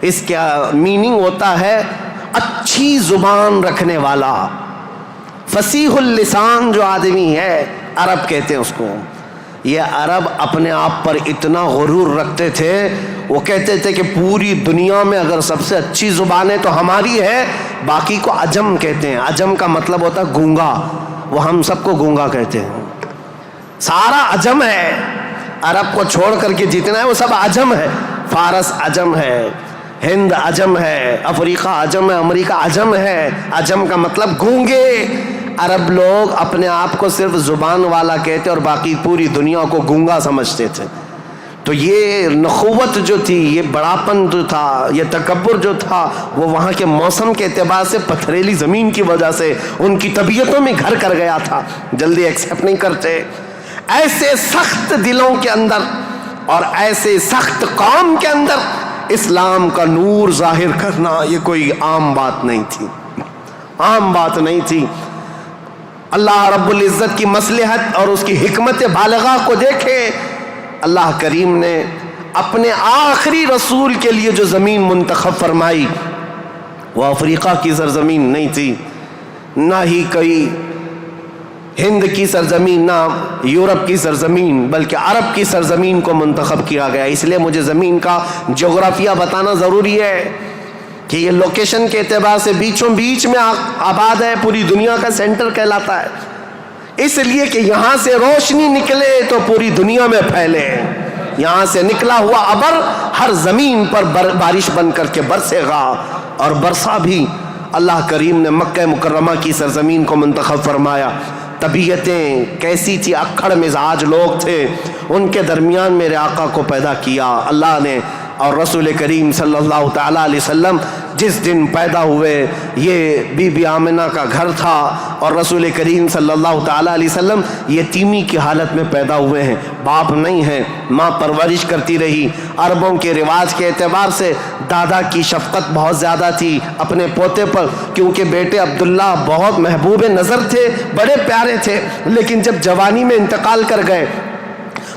اس کا میننگ ہوتا ہے اچھی زبان رکھنے والا، فصیح اللسان جو آدمی ہے عرب کہتے ہیں اس کو. یہ عرب اپنے آپ پر اتنا غرور رکھتے تھے، وہ کہتے تھے کہ پوری دنیا میں اگر سب سے اچھی زبان ہے تو ہماری ہے، باقی کو عجم کہتے ہیں. عجم کا مطلب ہوتا ہے گونگا، وہ ہم سب کو گونگا کہتے ہیں. سارا عجم ہے، عرب کو چھوڑ کر کے جتنا ہے وہ سب عجم ہے. فارس عجم ہے، ہند عجم ہے، افریقہ عجم ہے، امریکہ عجم ہے. عجم کا مطلب گونگے. عرب لوگ اپنے آپ کو صرف زبان والا کہتے اور باقی پوری دنیا کو گونگا سمجھتے تھے. تو یہ نخوت جو تھی، یہ بڑاپن جو تھا، یہ تکبر جو تھا، وہ وہاں کے موسم کے اعتبار سے پتھریلی زمین کی وجہ سے ان کی طبیعتوں میں گھر کر گیا تھا. جلدی ایکسیپٹ نہیں کرتے. ایسے سخت دلوں کے اندر اور ایسے سخت قوم کے اندر اسلام کا نور ظاہر کرنا یہ کوئی عام بات نہیں تھی، عام بات نہیں تھی. اللہ رب العزت کی مصلحت اور اس کی حکمت بالغہ کو دیکھے. اللہ کریم نے اپنے آخری رسول کے لیے جو زمین منتخب فرمائی وہ افریقہ کی سرزمین نہیں تھی، نہ ہی کوئی ہند کی سرزمین، نہ یورپ کی سرزمین، بلکہ عرب کی سرزمین کو منتخب کیا گیا. اس لیے مجھے زمین کا جغرافیہ بتانا ضروری ہے کہ یہ لوکیشن کے اعتبار سے بیچوں بیچ میں آباد ہے، پوری دنیا کا سینٹر کہلاتا ہے. اس لیے کہ یہاں سے روشنی نکلے تو پوری دنیا میں پھیلے. یہاں سے نکلا ہوا ابر ہر زمین پر بارش بن کر کے برسے گا. اور برسا بھی اللہ کریم نے مکہ مکرمہ کی سرزمین کو منتخب فرمایا. طبیعتیں کیسی تھی، اکھڑ مزاج لوگ تھے، ان کے درمیان میرے آقا کو پیدا کیا. اللہ نے اور رسول کریم صلی اللہ تعالیٰ علیہ وسلم جس دن پیدا ہوئے یہ بی بی آمنہ کا گھر تھا، اور رسول کریم صلی اللہ تعالیٰ علیہ وسلم یتیمی کی حالت میں پیدا ہوئے ہیں، باپ نہیں ہیں، ماں پرورش کرتی رہی۔ عربوں کے رواج کے اعتبار سے دادا کی شفقت بہت زیادہ تھی اپنے پوتے پر، کیونکہ بیٹے عبداللہ بہت محبوب نظر تھے، بڑے پیارے تھے، لیکن جب جوانی میں انتقال کر گئے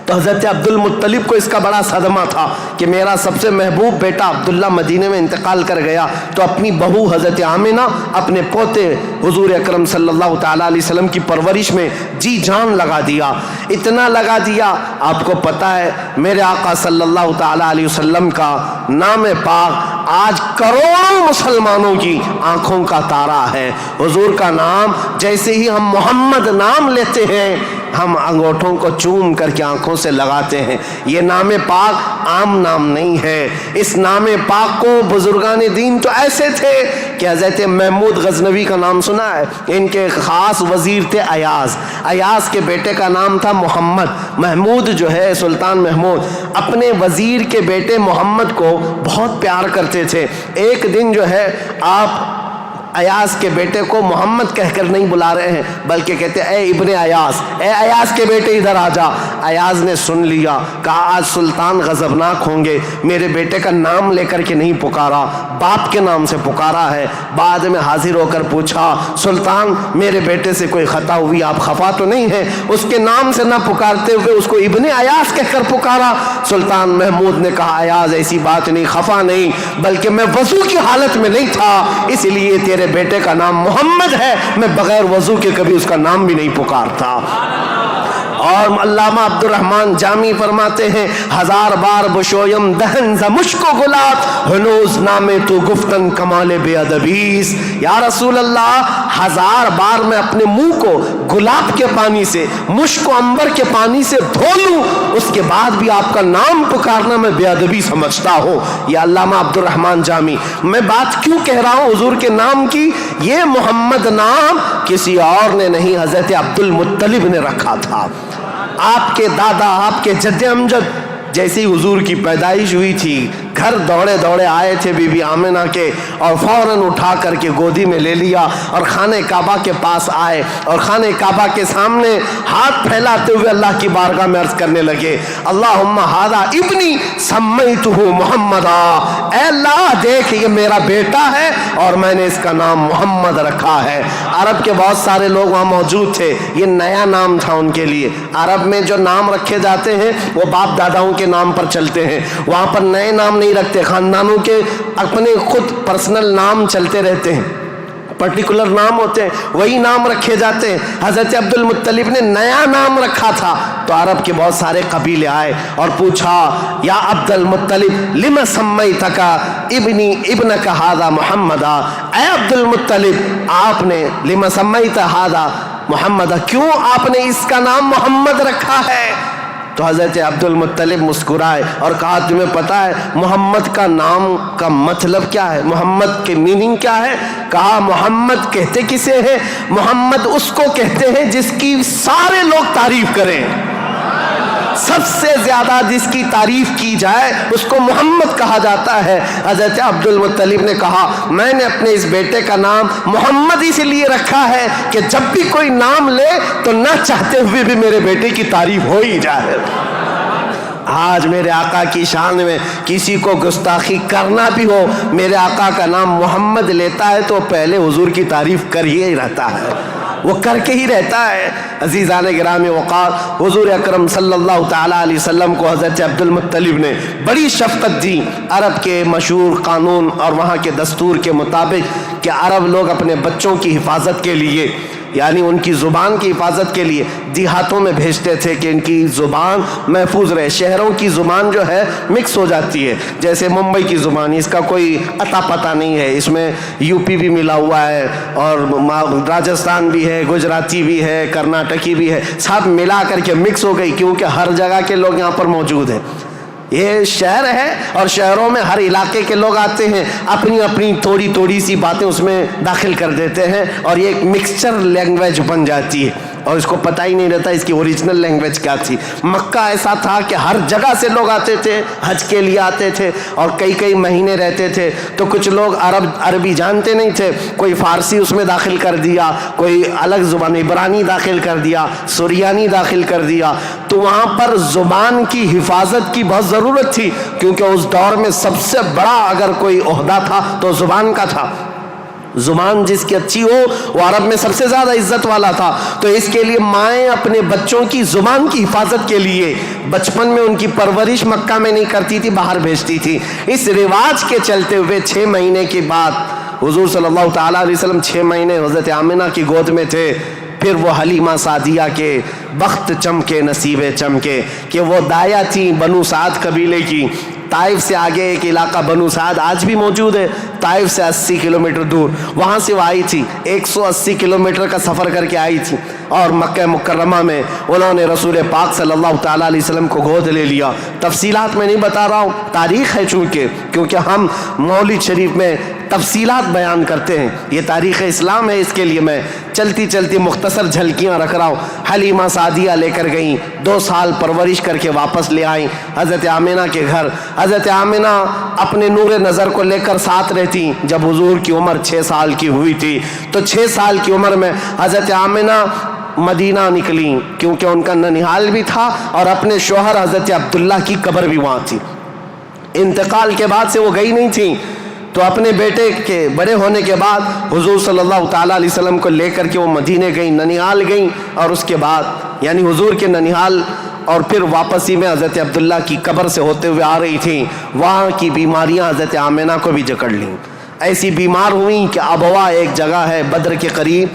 تو حضرت عبد المطلب کو اس کا بڑا صدمہ تھا کہ میرا سب سے محبوب بیٹا عبداللہ مدینے میں انتقال کر گیا، تو اپنی بہو حضرت آمنہ اپنے پوتے حضور اکرم صلی اللہ تعالیٰ علیہ وسلم کی پرورش میں جی جان لگا دیا، اتنا لگا دیا۔ آپ کو پتہ ہے میرے آقا صلی اللہ تعالیٰ علیہ وسلم کا نام پاک آج کروڑوں مسلمانوں کی آنکھوں کا تارا ہے۔ حضور کا نام جیسے ہی ہم محمد نام لیتے ہیں ہم انگوٹھوں کو چوم کر کے آنکھوں سے لگاتے ہیں۔ یہ نام پاک عام نام نہیں ہے، اس نام پاک کو بزرگان دین تو ایسے تھے کہ حضرت محمود غزنوی کا نام سنا ہے، ان کے خاص وزیر تھے ایاز، ایاز کے بیٹے کا نام تھا محمد۔ محمود جو ہے سلطان محمود اپنے وزیر کے بیٹے محمد کو بہت پیار کرتے تھے۔ ایک دن جو ہے آپ ایاز کے بیٹے کو محمد کہہ کر نہیں بلا رہے ہیں بلکہ کہتے اے ابن ایاز، اے ایاز کے بیٹے ادھر آ جا۔ ایاز نے سن لیا، کہا آج سلطان غضبناک ہوں گے، میرے بیٹے کا نام لے کر کے نہیں پکارا، باپ کے نام سے پکارا ہے۔ بعد میں حاضر ہو کر پوچھا سلطان میرے بیٹے سے کوئی خطا ہوئی، آپ خفا تو نہیں ہیں؟ اس کے نام سے نہ پکارتے ہوئے اس کو ابن ایاز کہہ کر پکارا۔ سلطان محمود نے کہا ایاز ایسی بات نہیں، خفا نہیں، بلکہ میں وضو کی حالت میں نہیں تھا اس لیے تیرے بیٹے کا نام محمد ہے، میں بغیر وضو کے کبھی اس کا نام بھی نہیں پکارتا۔ اور علامہ عبد الرحمن جامی فرماتے ہیں ہزار بار بشویم دہن ز مشک و گلاب ہنوز نام تو گفتن کمال بے ادبیس۔ یا رسول اللہ ہزار بار میں اپنے منہ کو گلاب کے پانی سے، مشک و عنبر کے پانی سے دھو لوں، اس کے بعد بھی آپ کا نام پکارنا میں بے ادبی سمجھتا ہوں۔ یہ علامہ عبد الرحمن جامی۔ میں بات کیوں کہہ رہا ہوں حضور کے نام کی؟ یہ محمد نام کسی اور نے نہیں، حضرت عبد المطلب نے رکھا تھا۔ آپ کے دادا، آپ کے جد امجد جیسی حضور کی پیدائش ہوئی تھی گھر دوڑے دوڑے آئے تھے بی بی آمنہ کے، اور فوراً اٹھا کر کے گودی میں لے لیا اور خانہ کعبہ کے پاس آئے اور خانہ کعبہ کے سامنے ہاتھ پھیلاتے ہوئے اللہ کی بارگاہ میں عرض کرنے لگے اللہم ھذا ابنی سمیتہ محمدا، اے اللہ دیکھ یہ میرا بیٹا ہے اور میں نے اس کا نام محمد رکھا ہے۔ عرب کے بہت سارے لوگ وہاں موجود تھے، یہ نیا نام تھا ان کے لیے۔ عرب میں جو نام رکھے جاتے ہیں وہ باپ داداؤں کے نام پر چلتے ہیں، وہاں پر نئے نام نہیں رکھتے، خاندانوں کے اپنے خود پرسنل نام چلتے رہتے ہیں، پرٹیکولر نام ہوتے ہیں وہی نام رکھے جاتے ہیں۔ حضرت عبد المطلب نے نیا نام رکھا تھا تو عرب کے بہت سارے قبیلے آئے اور پوچھا یا عبد المطلب لم سمیتک ابنی ابنک ھذا محمدا، اے عبد المطلب آپ نے لم سمیت ھذا محمدا، کیوں آپ نے اس کا نام محمد رکھا ہے؟ تو حضرت عبد المطلب مسکرائے اور کہا تمہیں پتہ ہے محمد کا نام کا مطلب کیا ہے، محمد کے میننگ کیا ہے؟ کہا محمد کہتے کسے ہیں؟ محمد اس کو کہتے ہیں جس کی سارے لوگ تعریف کریں، سب سے زیادہ جس کی تعریف کی جائے اس کو محمد کہا جاتا ہے۔ حضرت عبد المطلب نے کہا میں نے اپنے اس بیٹے کا نام محمد اس لیے رکھا ہے کہ جب بھی کوئی نام لے تو نہ چاہتے ہوئے بھی میرے بیٹے کی تعریف ہو ہی جائے۔ آج میرے آقا کی شان میں کسی کو گستاخی کرنا بھی ہو، میرے آقا کا نام محمد لیتا ہے تو پہلے حضور کی تعریف کر ہی رہتا ہے، وہ کر کے ہی رہتا ہے۔ عزیزان گرامی وقار، حضور اکرم صلی اللہ تعالیٰ علیہ وسلم کو حضرت عبد المطلب نے بڑی شفقت دی۔ عرب کے مشہور قانون اور وہاں کے دستور کے مطابق کہ عرب لوگ اپنے بچوں کی حفاظت کے لیے، یعنی ان کی زبان کی حفاظت کے لیے دیہاتوں میں بھیجتے تھے کہ ان کی زبان محفوظ رہے۔ شہروں کی زبان جو ہے مکس ہو جاتی ہے، جیسے ممبئی کی زبان اس کا کوئی اتا پتہ نہیں ہے، اس میں یو پی بھی ملا ہوا ہے اور راجستھان بھی ہے، گجراتی بھی ہے، کرناٹکی بھی ہے، سب ملا کر کے مکس ہو گئی کیونکہ ہر جگہ کے لوگ یہاں پر موجود ہیں۔ یہ شہر ہے اور شہروں میں ہر علاقے کے لوگ آتے ہیں، اپنی اپنی تھوڑی تھوڑی سی باتیں اس میں داخل کر دیتے ہیں اور یہ ایک مکسچر لینگویج بن جاتی ہے۔ اور اس کو پتہ ہی نہیں رہتا اس کی اوریجنل لینگویج کیا تھی۔ مکہ ایسا تھا کہ ہر جگہ سے لوگ آتے تھے، حج کے لیے آتے تھے اور کئی کئی مہینے رہتے تھے۔ تو کچھ لوگ عربی جانتے نہیں تھے، کوئی فارسی اس میں داخل کر دیا، کوئی الگ زبان عبرانی داخل کر دیا، سریانی داخل کر دیا۔ تو وہاں پر زبان کی حفاظت کی بہت ضرورت تھی، کیونکہ اس دور میں سب سے بڑا اگر کوئی عہدہ تھا تو زبان کا تھا۔ زبان جس کی اچھی ہو وہ عرب میں سب سے زیادہ عزت والا تھا۔ تو اس کے لیے مائیں اپنے بچوں کی زبان کی حفاظت کے لیے بچپن میں ان کی پرورش مکہ میں نہیں کرتی تھی، باہر بھیجتی تھی۔ اس رواج کے چلتے ہوئے 6 مہینے کے بعد حضور صلی اللہ تعالیٰ علیہ وسلم 6 مہینے حضرت آمنہ کی گود میں تھے۔ پھر وہ حلیمہ سعدیہ کے بخت چمکے، نصیبے چمکے کہ وہ دایا تھیں بنو سعد قبیلے کی۔ طائف سے آگے ایک علاقہ بنو سعد آج بھی موجود ہے، طائف سے 80 کلومیٹر دور، وہاں سے وہ آئی تھی۔ 180 کلومیٹر کا سفر کر کے آئی تھی اور مکہ مکرمہ میں انہوں نے رسول پاک صلی اللہ تعالیٰ علیہ وسلم کو گود لے لیا۔ تفصیلات میں نہیں بتا رہا ہوں، تاریخ ہے کیونکہ ہم مولد شریف میں تفصیلات بیان کرتے ہیں، یہ تاریخ اسلام ہے، اس کے لیے میں چلتی چلتی مختصر جھلکیاں رکھ رہا ہوں۔ حلیمہ سعدیہ لے کر گئیں، 2 سال پرورش کر کے واپس لے آئیں حضرت آمنہ کے گھر۔ حضرت آمنہ اپنے نور نظر کو لے کر ساتھ رہتی۔ جب حضور کی عمر 6 سال کی ہوئی تھی تو 6 سال کی عمر میں حضرت آمنہ مدینہ نکلی، کیونکہ ان کا ننیحال بھی تھا اور اپنے شوہر حضرت عبداللہ کی قبر بھی وہاں تھی۔ انتقال کے بعد سے وہ گئی نہیں تھیں، تو اپنے بیٹے کے بڑے ہونے کے بعد حضور صلی اللہ تعالیٰ علیہ وسلم کو لے کر کے وہ مدینے گئیں، ننیحال گئیں، اور اس کے بعد یعنی حضور کے ننیحال اور پھر واپسی میں حضرت عبداللہ کی قبر سے ہوتے ہوئے آ رہی تھیں۔ وہاں کی بیماریاں حضرت آمنہ کو بھی جکڑ لیں، ایسی بیمار ہوئیں کہ ابوا ایک جگہ ہے بدر کے قریب،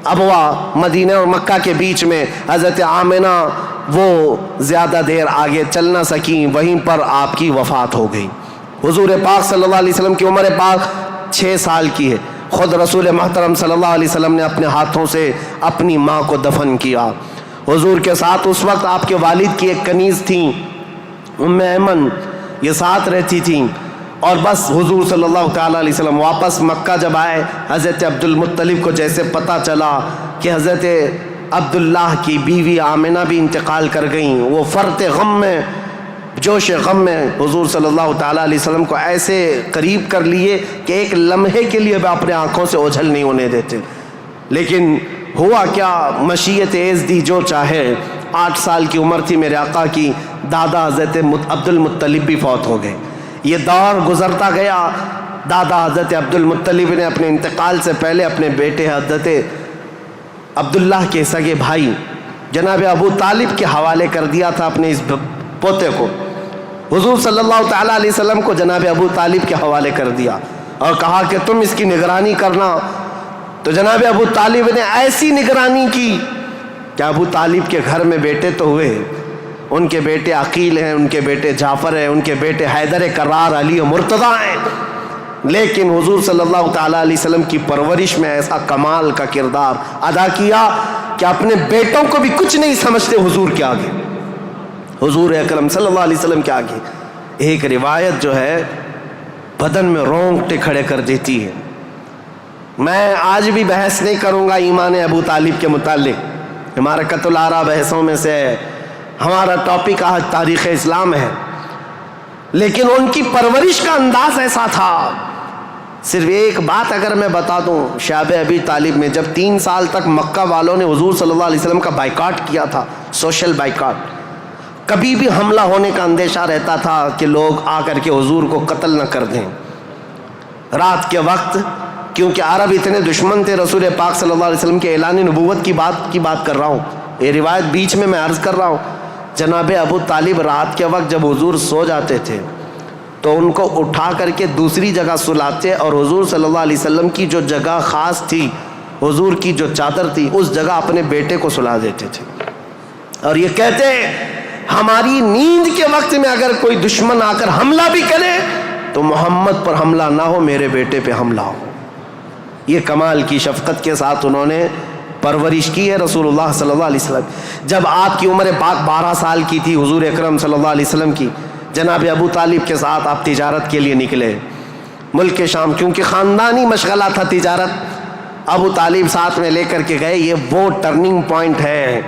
ابوا مدینہ اور مکہ کے بیچ میں، حضرت آمنہ وہ زیادہ دیر آگے چل نہ سکیں، وہیں پر آپ کی وفات ہو گئی۔ حضور پاک صلی اللہ علیہ وسلم کی عمر پاک 6 سال کی ہے۔ خود رسول محترم صلی اللہ علیہ وسلم نے اپنے ہاتھوں سے اپنی ماں کو دفن کیا۔ حضور کے ساتھ اس وقت آپ کے والد کی ایک کنیز تھیں ام ایمن، یہ ساتھ رہتی تھیں۔ اور بس حضور صلی اللہ تعالیٰ علیہ وسلم واپس مکہ جب آئے، حضرت عبد المطلب کو جیسے پتہ چلا کہ حضرت عبداللہ کی بیوی آمنہ بھی انتقال کر گئیں، وہ فرط غم میں، جوش غم میں حضور صلی اللہ تعالیٰ علیہ وسلم کو ایسے قریب کر لیے کہ ایک لمحے کے لیے بھی اپنے آنکھوں سے اوجھل نہیں ہونے دیتے۔ لیکن ہوا کیا، مشیت ایز دی جو چاہے۔ 8 سال کی عمر تھی میرے آقا کی، دادا حضرت عبد المطلب بھی فوت ہو گئے۔ یہ دور گزرتا گیا، دادا حضرت عبد المطلب نے اپنے انتقال سے پہلے اپنے بیٹے حضرت عبداللہ کے سگے بھائی جناب ابو طالب کے حوالے کر دیا تھا اپنے اس پوتے کو۔ حضور صلی اللہ تعالیٰ علیہ وسلم کو جناب ابو طالب کے حوالے کر دیا اور کہا کہ تم اس کی نگرانی کرنا۔ تو جناب ابو طالب نے ایسی نگرانی کی کہ ابو طالب کے گھر میں بیٹے تو ہوئے، ان کے بیٹے عقیل ہیں، ان کے بیٹے جعفر ہیں، ان کے بیٹے حیدر کرار، علی و مرتضیٰ ہیں، لیکن حضور صلی اللہ تعالیٰ علیہ وسلم کی پرورش میں ایسا کمال کا کردار ادا کیا کہ اپنے بیٹوں کو بھی کچھ نہیں سمجھتے حضور کے آگے، حضور اکرم صلی اللہ علیہ وسلم کے آگے۔ ایک روایت جو ہے بدن میں رونگٹے کھڑے کر دیتی ہے۔ میں آج بھی بحث نہیں کروں گا ایمان ابو طالب کے متعلق، حمارقۃ الآراء بحثوں میں سے ہے، ہمارا ٹاپک آج تاریخ اسلام ہے، لیکن ان کی پرورش کا انداز ایسا تھا۔ صرف ایک بات اگر میں بتا دوں، شعب ابی طالب میں جب 3 سال تک مکہ والوں نے حضور صلی اللہ علیہ وسلم کا بائیکاٹ کیا تھا، سوشل بائیکاٹ، کبھی بھی حملہ ہونے کا اندیشہ رہتا تھا کہ لوگ آ کر کے حضور کو قتل نہ کر دیں۔ رات کے وقت، کیونکہ عرب اتنے دشمن تھے رسول پاک صلی اللہ علیہ وسلم کے اعلان نبوت کی بات کر رہا ہوں، یہ روایت بیچ میں عرض کر رہا ہوں۔ جناب ابو طالب رات کے وقت جب حضور سو جاتے تھے تو ان کو اٹھا کر کے دوسری جگہ سلاتے اور حضور صلی اللہ علیہ وسلم کی جو جگہ خاص تھی، حضور کی جو چادر تھی، اس جگہ اپنے بیٹے کو سلا دیتے تھے اور یہ کہتے ہماری نیند کے وقت میں اگر کوئی دشمن آ کر حملہ بھی کرے تو محمد پر حملہ نہ ہو، میرے بیٹے پہ حملہ ہو۔ یہ کمال کی شفقت کے ساتھ انہوں نے پرورش کی ہے رسول اللہ صلی اللہ علیہ وسلم۔ جب آپ کی عمر پاک 12 سال کی تھی حضور اکرم صلی اللہ علیہ وسلم کی، جناب ابو طالب کے ساتھ آپ تجارت کے لیے نکلے ملک شام، کیونکہ خاندانی مشغلہ تھا تجارت، ابو طالب ساتھ میں لے کر کے گئے. یہ وہ ٹرننگ پوائنٹ ہے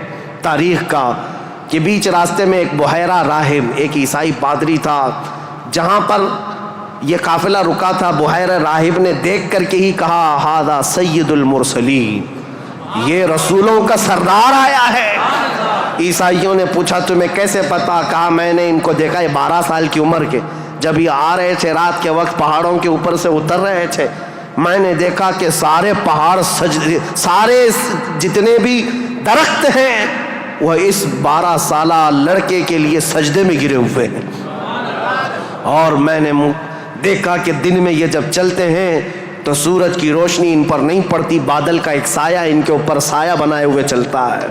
تاریخ کا کہ بیچ راستے میں ایک بحیرہ راہب، ایک عیسائی پادری تھا، جہاں پر یہ قافلہ رکا تھا. بحیرہ راہب نے دیکھ کر کے ہی کہا ھذا سید المرسلین، یہ رسولوں کا سردار آیا ہے. عیسائیوں نے پوچھا تمہیں کیسے پتا؟ کہا میں نے ان کو دیکھا، یہ 12 سال کی عمر کے، جب یہ آ رہے تھے رات کے وقت پہاڑوں کے اوپر سے اتر رہے تھے، میں نے دیکھا کہ سارے پہاڑ سارے جتنے بھی درخت ہیں وہ اس 12 سالہ لڑکے کے لیے سجدے میں گرے ہوئے ہیں. اور میں نے دیکھا کہ دن میں یہ جب چلتے ہیں تو سورج کی روشنی ان پر نہیں پڑتی، بادل کا ایک سایہ ان کے اوپر سایہ بنائے ہوئے چلتا ہے،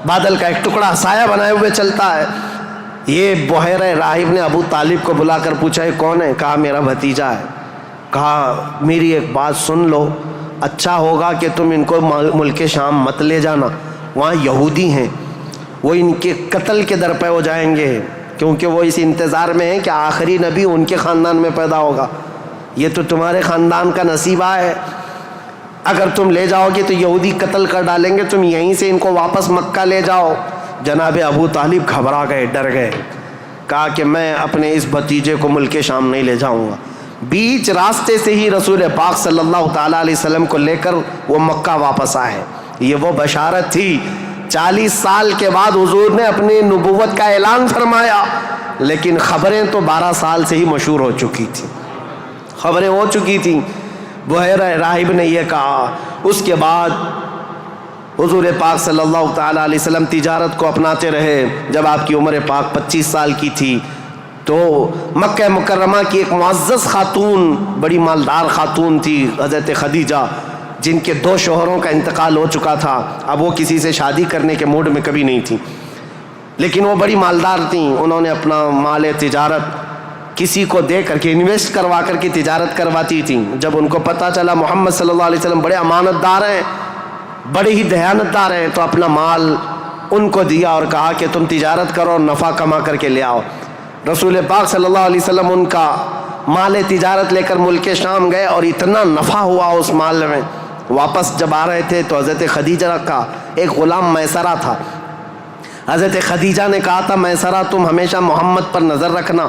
بادل کا ایک ٹکڑا سایہ بنائے ہوئے چلتا ہے. یہ بحیرہ راہب نے ابو طالب کو بلا کر پوچھا یہ کون ہے؟ کہا میرا بھتیجا ہے. کہا میری ایک بات سن لو، اچھا ہوگا کہ تم ان کو ملک شام مت لے جانا، وہاں یہودی ہیں، وہ ان کے قتل کے در پہ ہو جائیں گے، کیونکہ وہ اس انتظار میں ہیں کہ آخری نبی ان کے خاندان میں پیدا ہوگا. یہ تو تمہارے خاندان کا نصیبہ ہے، اگر تم لے جاؤ گے تو یہودی قتل کر ڈالیں گے، تم یہیں سے ان کو واپس مکہ لے جاؤ. جناب ابو طالب گھبرا گئے، ڈر گئے. کہا کہ میں اپنے اس بھتیجے کو ملک شام نہیں لے جاؤں گا. بیچ راستے سے ہی رسول پاک صلی اللہ تعالیٰ علیہ وسلم کو لے کر وہ مکہ واپس آئے. یہ وہ بشارت تھی، 40 سال کے بعد حضور نے اپنی نبوت کا اعلان فرمایا، لیکن خبریں تو 12 سال سے ہی مشہور ہو چکی تھیں، خبریں ہو چکی تھیں. بحیرہ راہب نے یہ کہا. اس کے بعد حضور پاک صلی اللہ تعالیٰ علیہ وسلم تجارت کو اپناتے رہے. جب آپ کی عمر پاک 25 سال کی تھی تو مکہ مکرمہ کی ایک معزز خاتون، بڑی مالدار خاتون تھی، حضرت خدیجہ، جن کے 2 شوہروں کا انتقال ہو چکا تھا. اب وہ کسی سے شادی کرنے کے موڈ میں کبھی نہیں تھی، لیکن وہ بڑی مالدار تھیں. انہوں نے اپنا مال تجارت کسی کو دے کر کے انویسٹ کروا کر کے تجارت کرواتی تھیں. جب ان کو پتہ چلا محمد صلی اللہ علیہ وسلم بڑے امانت دار ہیں، بڑے ہی دیانت دار ہیں، تو اپنا مال ان کو دیا اور کہا کہ تم تجارت کرو اور نفع کما کر کے لے آؤ. رسول پاک صلی اللہ علیہ وسلم ان کا مال تجارت لے کر ملک شام گئے اور اتنا نفع ہوا اس مال میں. واپس جب آ رہے تھے تو حضرت خدیجہ کا ایک غلام میسرہ تھا. حضرت خدیجہ نے کہا تھا میسرہ تم ہمیشہ محمد پر نظر رکھنا،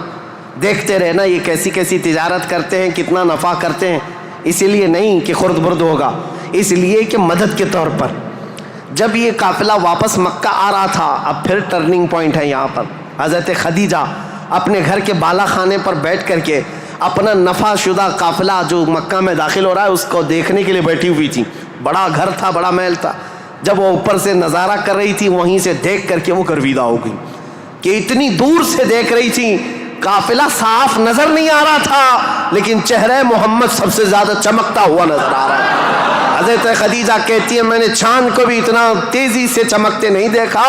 دیکھتے رہنا یہ کیسی کیسی تجارت کرتے ہیں، کتنا نفع کرتے ہیں. اسی لیے نہیں کہ خرد برد ہوگا، اس لیے کہ مدد کے طور پر. جب یہ قافلہ واپس مکہ آ رہا تھا، اب پھر ٹرننگ پوائنٹ ہے یہاں پر. حضرت خدیجہ اپنے گھر کے بالا خانے پر بیٹھ کر کے اپنا نفع شدہ قافلہ جو مکہ میں داخل ہو رہا ہے اس کو دیکھنے کے لیے بیٹھی ہوئی تھی. بڑا گھر تھا، بڑا محل تھا. جب وہ اوپر سے نظارہ کر رہی تھی، وہیں سے دیکھ کر کے وہ گرویدہ ہو گئی کہ اتنی دور سے دیکھ رہی تھی، قافلہ صاف نظر نہیں آ رہا تھا، لیکن چہرہ محمد سب سے زیادہ چمکتا ہوا نظر آ رہا ہے. حضرت خدیجہ کہتی ہے میں نے چاند کو بھی اتنا تیزی سے چمکتے نہیں دیکھا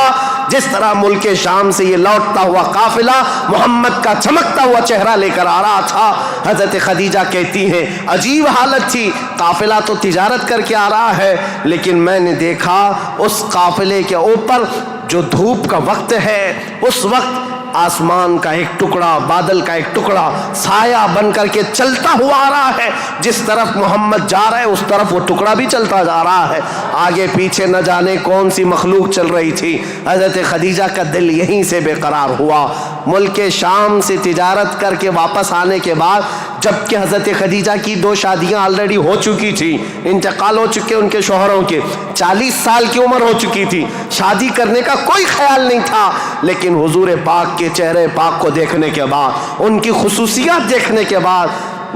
جس طرح ملک شام سے یہ لوٹتا ہوا قافلہ محمد کا چمکتا ہوا چہرہ لے کر آ رہا تھا. حضرت خدیجہ کہتی ہیں عجیب حالت تھی، قافلہ تو تجارت کر کے آ رہا ہے، لیکن میں نے دیکھا اس قافلے کے اوپر جو دھوپ کا وقت ہے اس وقت آسمان کا ایک ٹکڑا، بادل کا ایک ٹکڑا سایہ بن کر کے چلتا ہوا آ رہا ہے. جس طرف محمد جا رہا ہے اس طرف وہ ٹکڑا بھی چلتا جا رہا ہے. آگے پیچھے نہ جانے کون سی مخلوق چل رہی تھی. حضرت خدیجہ کا دل یہیں سے بے قرار ہوا. ملک شام سے تجارت کر کے واپس آنے کے بعد، جبکہ حضرت خدیجہ کی 2 شادیاں آلریڈی ہو چکی تھی، انتقال ہو چکے ان کے شوہروں کے، 40 سال کی عمر ہو چکی تھی، شادی کرنے کا کوئی خیال نہیں تھا. لیکن حضور پاک کے چہرے پاک کو دیکھنے کے بعد، ان کی خصوصیات دیکھنے کے بعد،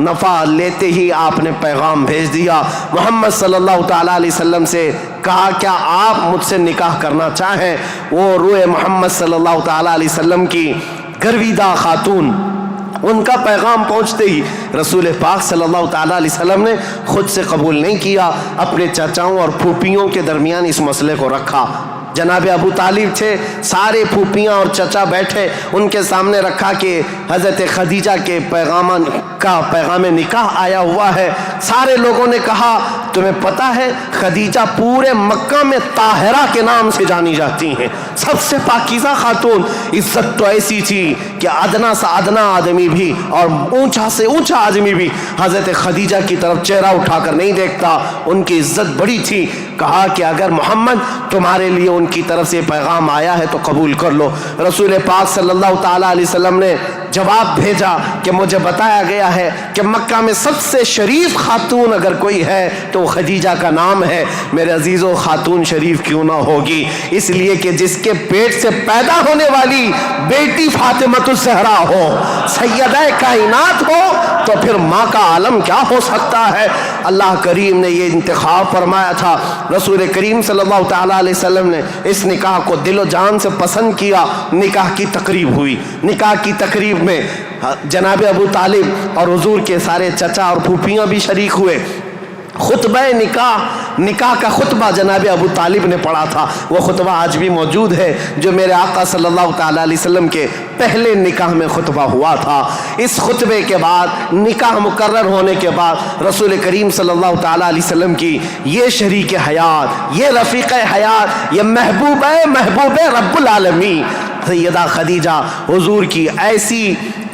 نفع لیتے ہی آپ نے پیغام بھیج دیا محمد صلی اللہ تعالیٰ علیہ وسلم سے. کہا کیا آپ مجھ سے نکاح کرنا چاہیں؟ وہ روح محمد صلی اللہ تعالیٰ علیہ وسلم کی گرویدہ خاتون، ان کا پیغام پہنچتے ہی رسول پاک صلی اللہ تعالیٰ علیہ وسلم نے خود سے قبول نہیں کیا، اپنے چچاؤں اور پھوپھیوں کے درمیان اس مسئلے کو رکھا. جناب ابو طالب تھے، سارے پھوپھیاں اور چچا بیٹھے، ان کے سامنے رکھا کہ حضرت خدیجہ کے پیغام نکاح آیا ہوا ہے۔ سارے لوگوں نے کہا تمہیں پتہ ہے خدیجہ پورے مکہ میں طاہرہ کے نام سے جانی جاتی ہیں، سب سے پاکیزہ خاتون۔ عزت تو ایسی تھی کہ ادنا سے ادنا آدمی بھی اور اونچا سے اونچا آدمی بھی حضرت خدیجہ کی طرف چہرہ اٹھا کر نہیں دیکھتا، ان کی عزت بڑی تھی۔ کہا کہ اگر محمد تمہارے لیے ان کی طرف سے پیغام آیا ہے تو قبول کر لو۔ رسول پاک صلی اللہ تعالیٰ علیہ وسلم نے جواب بھیجا کہ مجھے بتایا گیا ہے کہ مکہ میں سب سے شریف خاتون اگر کوئی ہے تو خدیجہ کا نام ہے۔ میرے عزیزو، خاتون شریف کیوں نہ ہوگی؟ اس لیے کہ جس کے پیٹ سے پیدا ہونے والی بیٹی فاطمہ الزہرا ہو، سیدہ کائنات ہو، تو پھر ماں کا عالم کیا ہو سکتا ہے؟ اللہ کریم نے یہ انتخاب فرمایا تھا۔ رسول کریم صلی اللہ تعالیٰ علیہ وسلم نے اس نکاح کو دل و جان سے پسند کیا۔ نکاح کی تقریب ہوئی۔ نکاح کی تقریب میں جناب ابو طالب اور حضور کے سارے چچا اور پھوپھیاں بھی شریک ہوئے۔ خطبہ نکاح کا خطبہ جناب ابو طالب نے پڑھا تھا۔ وہ خطبہ آج بھی موجود ہے جو میرے آقا صلی اللہ تعالیٰ علیہ وسلم کے پہلے نکاح میں خطبہ ہوا تھا۔ اس خطبے کے بعد نکاح مقرر ہونے کے بعد رسول کریم صلی اللہ تعالیٰ علیہ وسلم کی یہ شریک حیات، یہ رفیق حیات، یہ محبوب رب العالمین سیدہ خدیجہ حضور کی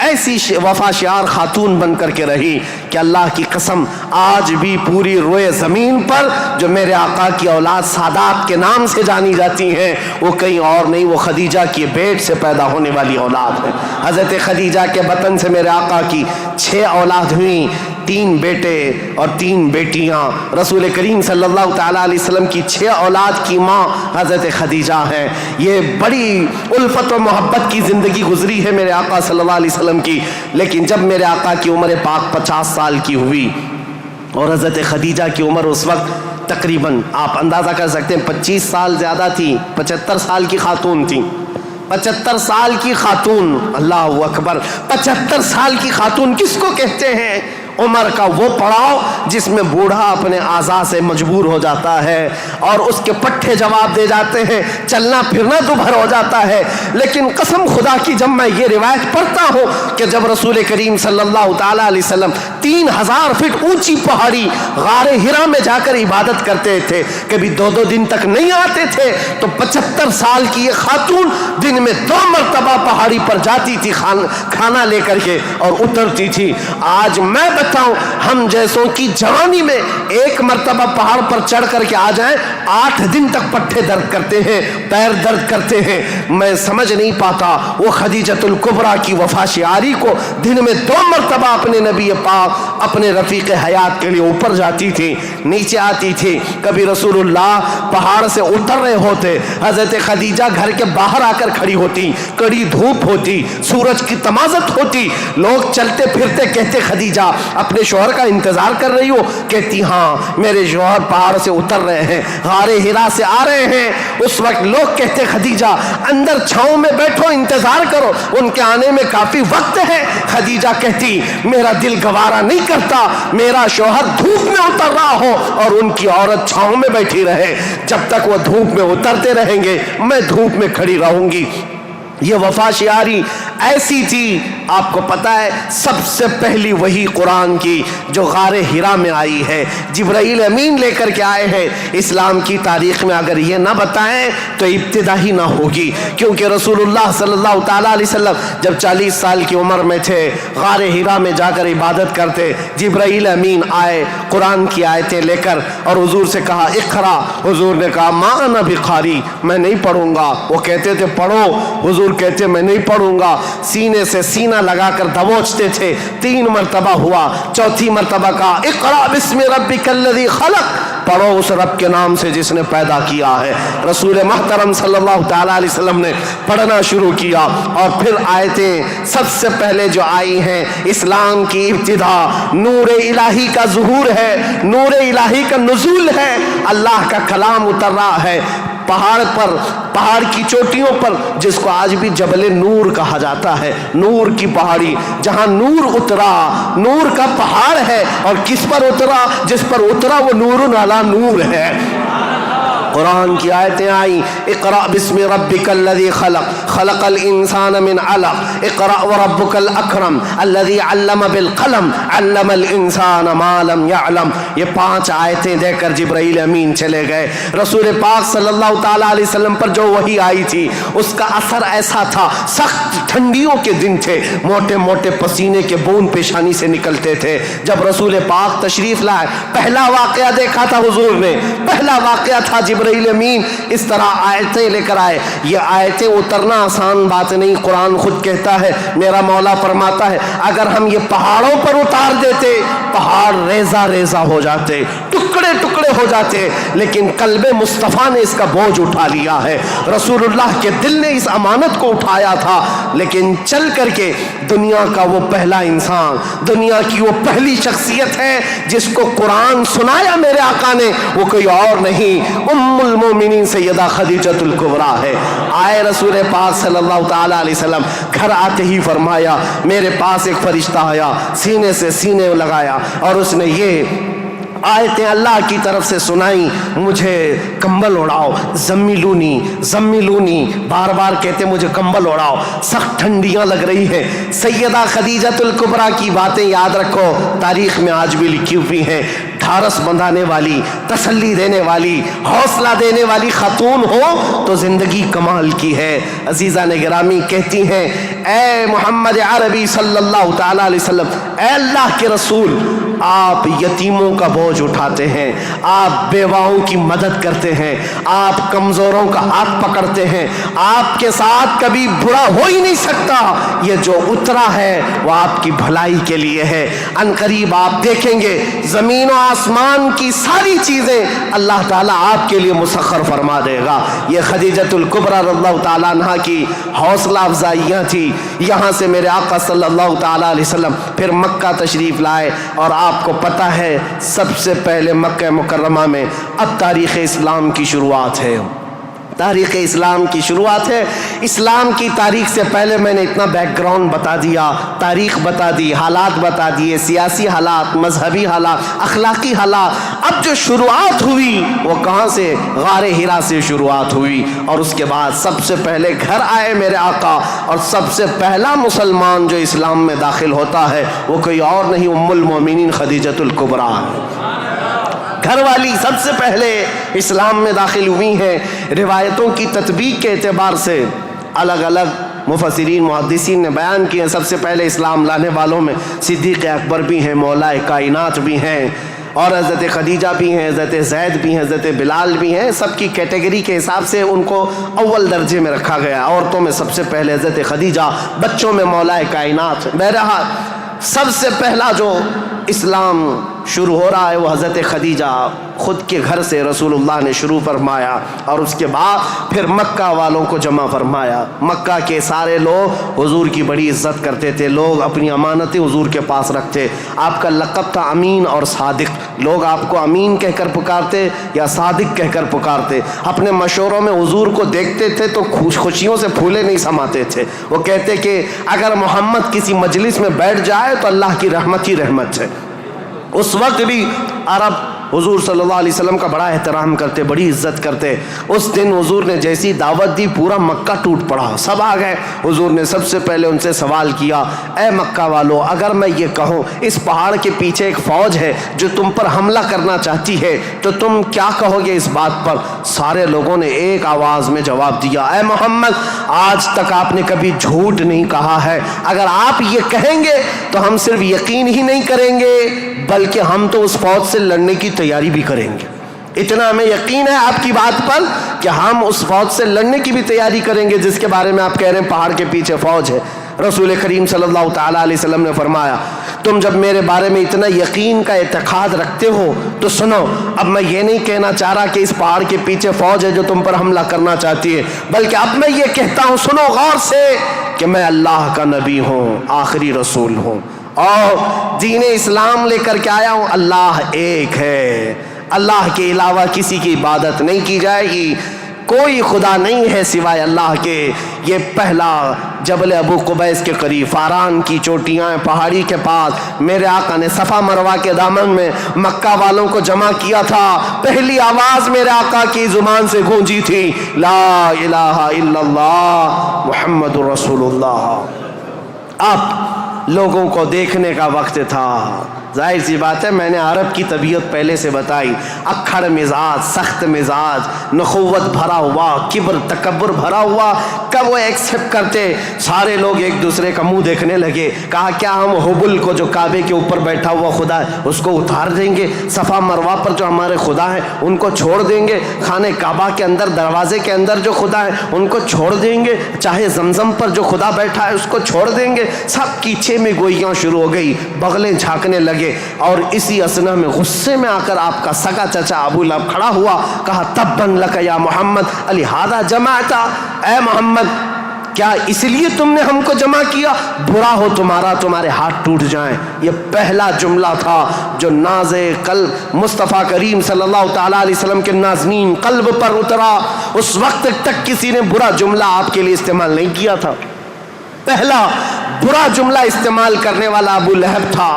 ایسی وفا شعار خاتون بن کر کے رہی کہ اللہ کی قسم آج بھی پوری روئے زمین پر جو میرے آقا کی اولاد سادات کے نام سے جانی جاتی ہیں وہ کہیں اور نہیں، وہ خدیجہ کی بیٹ سے پیدا ہونے والی اولاد ہے۔ حضرت خدیجہ کے بطن سے میرے آقا کی 6 اولاد ہوئیں، 3 بیٹے اور 3 بیٹیاں۔ رسول کریم صلی اللہ تعالیٰ علیہ وسلم کی 6 اولاد کی ماں حضرت خدیجہ ہیں۔ یہ بڑی الفت و محبت کی زندگی گزری ہے میرے آقا صلی اللہ علیہ وسلم کی، لیکن جب میرے آقا کی عمر پاک 50 سال کی ہوئی اور حضرت خدیجہ کی عمر اس وقت تقریباً آپ اندازہ کر سکتے ہیں 25 سال زیادہ تھی، 75 سال کی خاتون تھی۔ 75 سال کی خاتون، اللہ اکبر، 75 سال کی خاتون کس کو کہتے ہیں؟ عمر کا وہ پڑاؤ جس میں بوڑھا اپنے اعضاء سے مجبور ہو جاتا ہے اور اس کے پٹھے جواب دے جاتے ہیں، چلنا پھرنا دوبھر ہو جاتا ہے۔ لیکن قسم خدا کی جب میں یہ روایت پڑھتا ہوں کہ جب رسول کریم صلی اللہ تعالیٰ علیہ وسلم 3000 فٹ اونچی پہاڑی غار ہرا میں جا کر عبادت کرتے تھے، کبھی 2 دن تک نہیں آتے تھے، تو 75 سال کی یہ خاتون دن میں 2 مرتبہ پہاڑی پر جاتی تھی کھانا لے کر کے اور اترتی تھی۔ آج میں بتاؤں ہم جیسوں کی جوانی میں 1 مرتبہ پہاڑ پر چڑھ کر کے آ جائیں 8 دن تک پٹھے درد کرتے ہیں، پیر درد کرتے ہیں۔ میں سمجھ نہیں پاتا وہ خدیجۃ الکبریٰ کی وفا شعاری کو دن میں 2 مرتبہ اپنے نبی پاک اپنے رفیق حیات کے لیے اوپر جاتی تھی، نیچے آتی تھی۔ کبھی رسول اللہ پہاڑ سے اتر رہے ہوتے، حضرت خدیجہ گھر کے باہر آ کر کھڑی ہوتی، کڑی دھوپ ہوتی، سورج کی تمازت ہوتی، لوگ چلتے پھرتے کہتے خدیجہ اپنے شوہر کا انتظار کر رہی ہو؟ کہتی ہاں میرے شوہر پہاڑ سے اتر رہے ہیں، غار ہرا سے آ رہے ہیں۔ اس وقت لوگ کہتے خدیجہ اندر چھاؤں میں بیٹھو، انتظار کرو، ان کے آنے میں کافی وقت ہے۔ خدیجہ کہتی میرا دل گوارا نہیں کرتا میرا شوہر دھوپ میں اتر رہا ہو اور ان کی عورت چھاؤں میں بیٹھی رہے، جب تک وہ دھوپ میں اترتے رہیں گے میں دھوپ میں کھڑی رہوں گی۔ یہ وفا شعاری ایسی تھی، آپ کو پتا ہے سب سے پہلی وہی قرآن کی جو غار ہرا میں آئی ہے، جبرائیل امین لے کر کے آئے ہیں۔ اسلام کی تاریخ میں اگر یہ نہ بتائیں تو ابتدا ہی نہ ہوگی، کیونکہ رسول اللہ صلی اللہ تعالیٰ علیہ وسلم جب 40 سال کی عمر میں تھے، غار ہرا میں جا کر عبادت کرتے، جبرائیل امین آئے قرآن کی آیتیں لے کر اور حضور سے کہا اقرا، حضور نے کہا ما انا بقاری، میں نہیں پڑھوں گا۔ وہ کہتے تھے پڑھو، حضور کہتے میں نہیں پڑھوں گا، سینے سے سینہ لگا کر دبوچتے تھے۔ 3 مرتبہ ہوا، 4تھی مرتبہ کہا اقرا بسم ربک الذی خلق، پڑھو اس رب کے نام سے جس نے پیدا کیا ہے۔ رسول محترم صلی اللہ تعالیٰ علیہ وسلم نے پڑھنا شروع کیا اور پھر آیتیں سب سے پہلے جو آئی ہیں، اسلام کی ابتدا نور الہی کا ظہور ہے، نور الہی کا نزول ہے، اللہ کا کلام اتر رہا ہے پہاڑ پر، پہاڑ کی چوٹیوں پر، جس کو آج بھی جبل نور کہا جاتا ہے، نور کی پہاڑی، جہاں نور اترا، نور کا پہاڑ ہے، اور کس پر اترا؟ جس پر اترا وہ نور علی نور ہے۔ قرآن کی آیتیں آئیں، اقرأ بسم ربک الذی خلق خلق الانسان من علق اقرأ وربک الاکرم الذی علم بالقلم علم الانسان ما لم يعلم. یہ 5 آیتیں دے کر جبرائیل امین چلے گئے. رسول پاک صلی اللہ تعالیٰ علیہ وسلم پر جو وحی آئی تھی اس کا اثر ایسا تھا، سخت ٹھنڈیوں کے دن تھے، موٹے موٹے پسینے کے بوند پیشانی سے نکلتے تھے. جب رسول پاک تشریف لائے پہلا واقعہ دیکھا تھا حضور نے، پہلا واقعہ تھا جبرائیل امین اس طرح آیتیں لے کر آئے. یہ آیتیں اترنا آسان بات نہیں. قرآن خود کہتا ہے، میرا مولا فرماتا ہے اگر ہم یہ پہاڑوں پر اتار دیتے پہاڑ ریزہ ریزہ ہو جاتے، ٹکڑے ٹکڑے ہو جاتے، لیکن قلب مصطفیٰ نے اس کا بوجھ اٹھا لیا ہے. رسول اللہ کے دل نے اس امانت کو اٹھایا تھا، لیکن چل کر کے دنیا کا وہ پہلا انسان، دنیا کی وہ پہلی شخصیت ہے جس کو قرآن سنایا میرے آقا نے، وہ کوئی اور نہیں، ام المومنین سیدہ خدیجۃ الکبریٰ ہے. آئے رسول پاک صلی اللہ تعالیٰ علیہ وسلم، گھر آتے ہی فرمایا میرے پاس ایک فرشتہ آیا، سینے سے سینے لگایا اور اس نے یہ آیتیں اللہ کی طرف سے سنائی، مجھے کمبل اڑاؤ، زمیلونی زمیلونی، بار بار کہتے مجھے کمبل اڑاؤ، سخت ٹھنڈیاں لگ رہی ہیں. سیدہ خدیجۃ الکبریٰ کی باتیں یاد رکھو، تاریخ میں آج بھی لکھی ہوئی ہیں. ڈھارس بندھانے والی، تسلی دینے والی، حوصلہ دینے والی خاتون ہو تو زندگی کمال کی ہے. عزیزان گرامی کہتی ہیں اے محمد عربی صلی اللہ تعالیٰ علیہ وسلم، اے اللہ کے رسول، آپ یتیموں کا بوجھ اٹھاتے ہیں، آپ بیواؤں کی مدد کرتے ہیں، آپ کمزوروں کا ہاتھ پکڑتے ہیں، آپ کے ساتھ کبھی برا ہو ہی نہیں سکتا. یہ جو اترا ہے وہ آپ کی بھلائی کے لیے ہے. ان قریب آپ دیکھیں گے زمین و آسمان کی ساری چیزیں اللہ تعالیٰ آپ کے لیے مسخر فرما دے گا. یہ خدیجۃ الکبریٰ رضی اللہ تعالیٰ عنہ کی حوصلہ افزائیاں تھی. یہاں سے میرے آقا صلی اللہ تعالیٰ علیہ وسلم پھر مکہ تشریف لائے، اور آپ کو پتہ ہے سب سے پہلے مکہ مکرمہ میں اب تاریخ اسلام کی شروعات ہے. تاریخ اسلام کی شروعات ہے. اسلام کی تاریخ سے پہلے میں نے اتنا بیک گراؤنڈ بتا دیا، تاریخ بتا دی، حالات بتا دیے، سیاسی حالات، مذہبی حالات، اخلاقی حالات. اب جو شروعات ہوئی وہ کہاں سے؟ غار حرا سے شروعات ہوئی. اور اس کے بعد سب سے پہلے گھر آئے میرے آقا، اور سب سے پہلا مسلمان جو اسلام میں داخل ہوتا ہے وہ کوئی اور نہیں، ام المومنین خدیجۃ الکبریٰ. گھر والی سب سے پہلے اسلام میں داخل ہوئی ہیں. روایتوں کی تطبیق کے اعتبار سے الگ الگ مفسرین محدثین نے بیان کیے ہیں. سب سے پہلے اسلام لانے والوں میں صدیق اکبر بھی ہیں، مولا کائنات بھی ہیں، اور حضرت خدیجہ بھی ہیں، حضرت زید بھی ہیں، حضرت بلال بھی ہیں. سب کی کیٹیگری کے حساب سے ان کو اول درجے میں رکھا گیا. عورتوں میں سب سے پہلے حضرت خدیجہ، بچوں میں مولا کائنات. بہرحال سب سے پہلا جو اسلام شروع ہو رہا ہے وہ حضرت خدیجہ خود کے گھر سے رسول اللہ نے شروع فرمایا، اور اس کے بعد پھر مکہ والوں کو جمع فرمایا. مکہ کے سارے لوگ حضور کی بڑی عزت کرتے تھے، لوگ اپنی امانتیں حضور کے پاس رکھتے. آپ کا لقب تھا امین اور صادق. لوگ آپ کو امین کہہ کر پکارتے یا صادق کہہ کر پکارتے. اپنے مشوروں میں حضور کو دیکھتے تھے تو خوشیوں سے پھولے نہیں سماتے تھے. وہ کہتے کہ اگر محمد کسی مجلس میں بیٹھ جائے تو اللہ کی رحمت ہی رحمت ہے. اس وقت بھی عرب حضور صلی اللہ علیہ وسلم کا بڑا احترام کرتے، بڑی عزت کرتے. اس دن حضور نے جیسی دعوت دی پورا مکہ ٹوٹ پڑا، سب آ گئے. حضور نے سب سے پہلے ان سے سوال کیا، اے مکہ والو، اگر میں یہ کہوں اس پہاڑ کے پیچھے ایک فوج ہے جو تم پر حملہ کرنا چاہتی ہے تو تم کیا کہو گے اس بات پر؟ سارے لوگوں نے ایک آواز میں جواب دیا، اے محمد، آج تک آپ نے کبھی جھوٹ نہیں کہا ہے. اگر آپ یہ کہیں گے تو ہم صرف یقین ہی نہیں کریں گے بلکہ ہم تو اس فوج سے لڑنے کی تیاری بھی کریں گے. اتنا ہمیں یقین ہے آپ کی بات پر کہ ہم اس فوج سے لڑنے کی بھی تیاری کریں گے جس کے بارے میں آپ کہہ رہے ہیں پہاڑ کے پیچھے فوج ہے. رسول کریم صلی اللہ تعالیٰ علیہ وسلم نے فرمایا، تم جب میرے بارے میں اتنا یقین کا اعتقاد رکھتے ہو تو سنو، اب میں یہ نہیں کہنا چاہ رہا کہ اس پہاڑ کے پیچھے فوج ہے جو تم پر حملہ کرنا چاہتی ہے، بلکہ اب میں یہ کہتا ہوں، سنو غور سے، کہ میں اللہ کا نبی ہوں، آخری رسول ہوں، اور دین اسلام لے کر کے آیا ہوں. اللہ ایک ہے، اللہ کے علاوہ کسی کی عبادت نہیں کی جائے گی. کوئی خدا نہیں ہے سوائے اللہ کے۔ یہ پہلا جبل ابو قبیس کے قریب فاران کی چوٹیاں پہاڑی کے پاس میرے آقا نے صفا مروہ کے دامن میں مکہ والوں کو جمع کیا تھا۔ پہلی آواز میرے آقا کی زبان سے گونجی تھی، لا الہ الا اللہ محمد رسول اللہ۔ اب لوگوں کو دیکھنے کا وقت تھا۔ ظاہر سی بات ہے، میں نے عرب کی طبیعت پہلے سے بتائی، اکھڑ مزاج، سخت مزاج، نخوت بھرا ہوا، کبر تکبر بھرا ہوا، کب وہ ایکسپٹ کرتے؟ سارے لوگ ایک دوسرے کا منہ دیکھنے لگے۔ کہا کیا ہم حبل کو جو کعبے کے اوپر بیٹھا ہوا خدا ہے اس کو اتار دیں گے؟ صفا مروہ پر جو ہمارے خدا ہیں ان کو چھوڑ دیں گے؟ خانہ کعبہ کے اندر دروازے کے اندر جو خدا ہے ان کو چھوڑ دیں گے؟ چاہے زمزم پر جو خدا بیٹھا ہے اس کو چھوڑ دیں گے؟ سب کیچے میں گوئیاں شروع ہو گئی، بغلیں جھانکنے لگے۔ اور اسی اثنا میں غصے میں آ کر آپ کا سگا چچا ابو لہب کھڑا ہوا، کہا تبن لک یا محمد لہذا جمعتا، اے محمد کیا اس لیے تم نے ہم کو جمع کیا؟ برا ہو تمہارا، تمہارے ہاتھ ٹوٹ جائیں۔ یہ پہلا جملہ تھا جو ناز قلب مصطفیٰ کریم صلی اللہ تعالیٰ علیہ وسلم کے نازنین قلب پر اترا۔ اس وقت تک کسی نے برا جملہ آپ کے لیے استعمال نہیں کیا تھا۔ پہلا برا جملہ استعمال کرنے والا ابو لہب تھا۔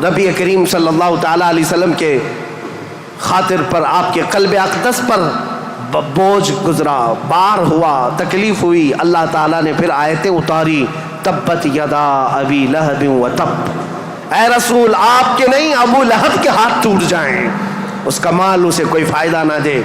نبی کریم صلی اللہ تعالیٰ علیہ وسلم کے خاطر پر، آپ کے قلب اقدس پر بوجھ گزرا، بار ہوا، تکلیف ہوئی۔ اللہ تعالیٰ نے پھر آیتیں اتاری، تبت یدا ابی لہب و تب، اے رسول آپ کے نہیں ابو لہب کے ہاتھ ٹوٹ جائیں، اس کا مال اسے کوئی فائدہ نہ دے۔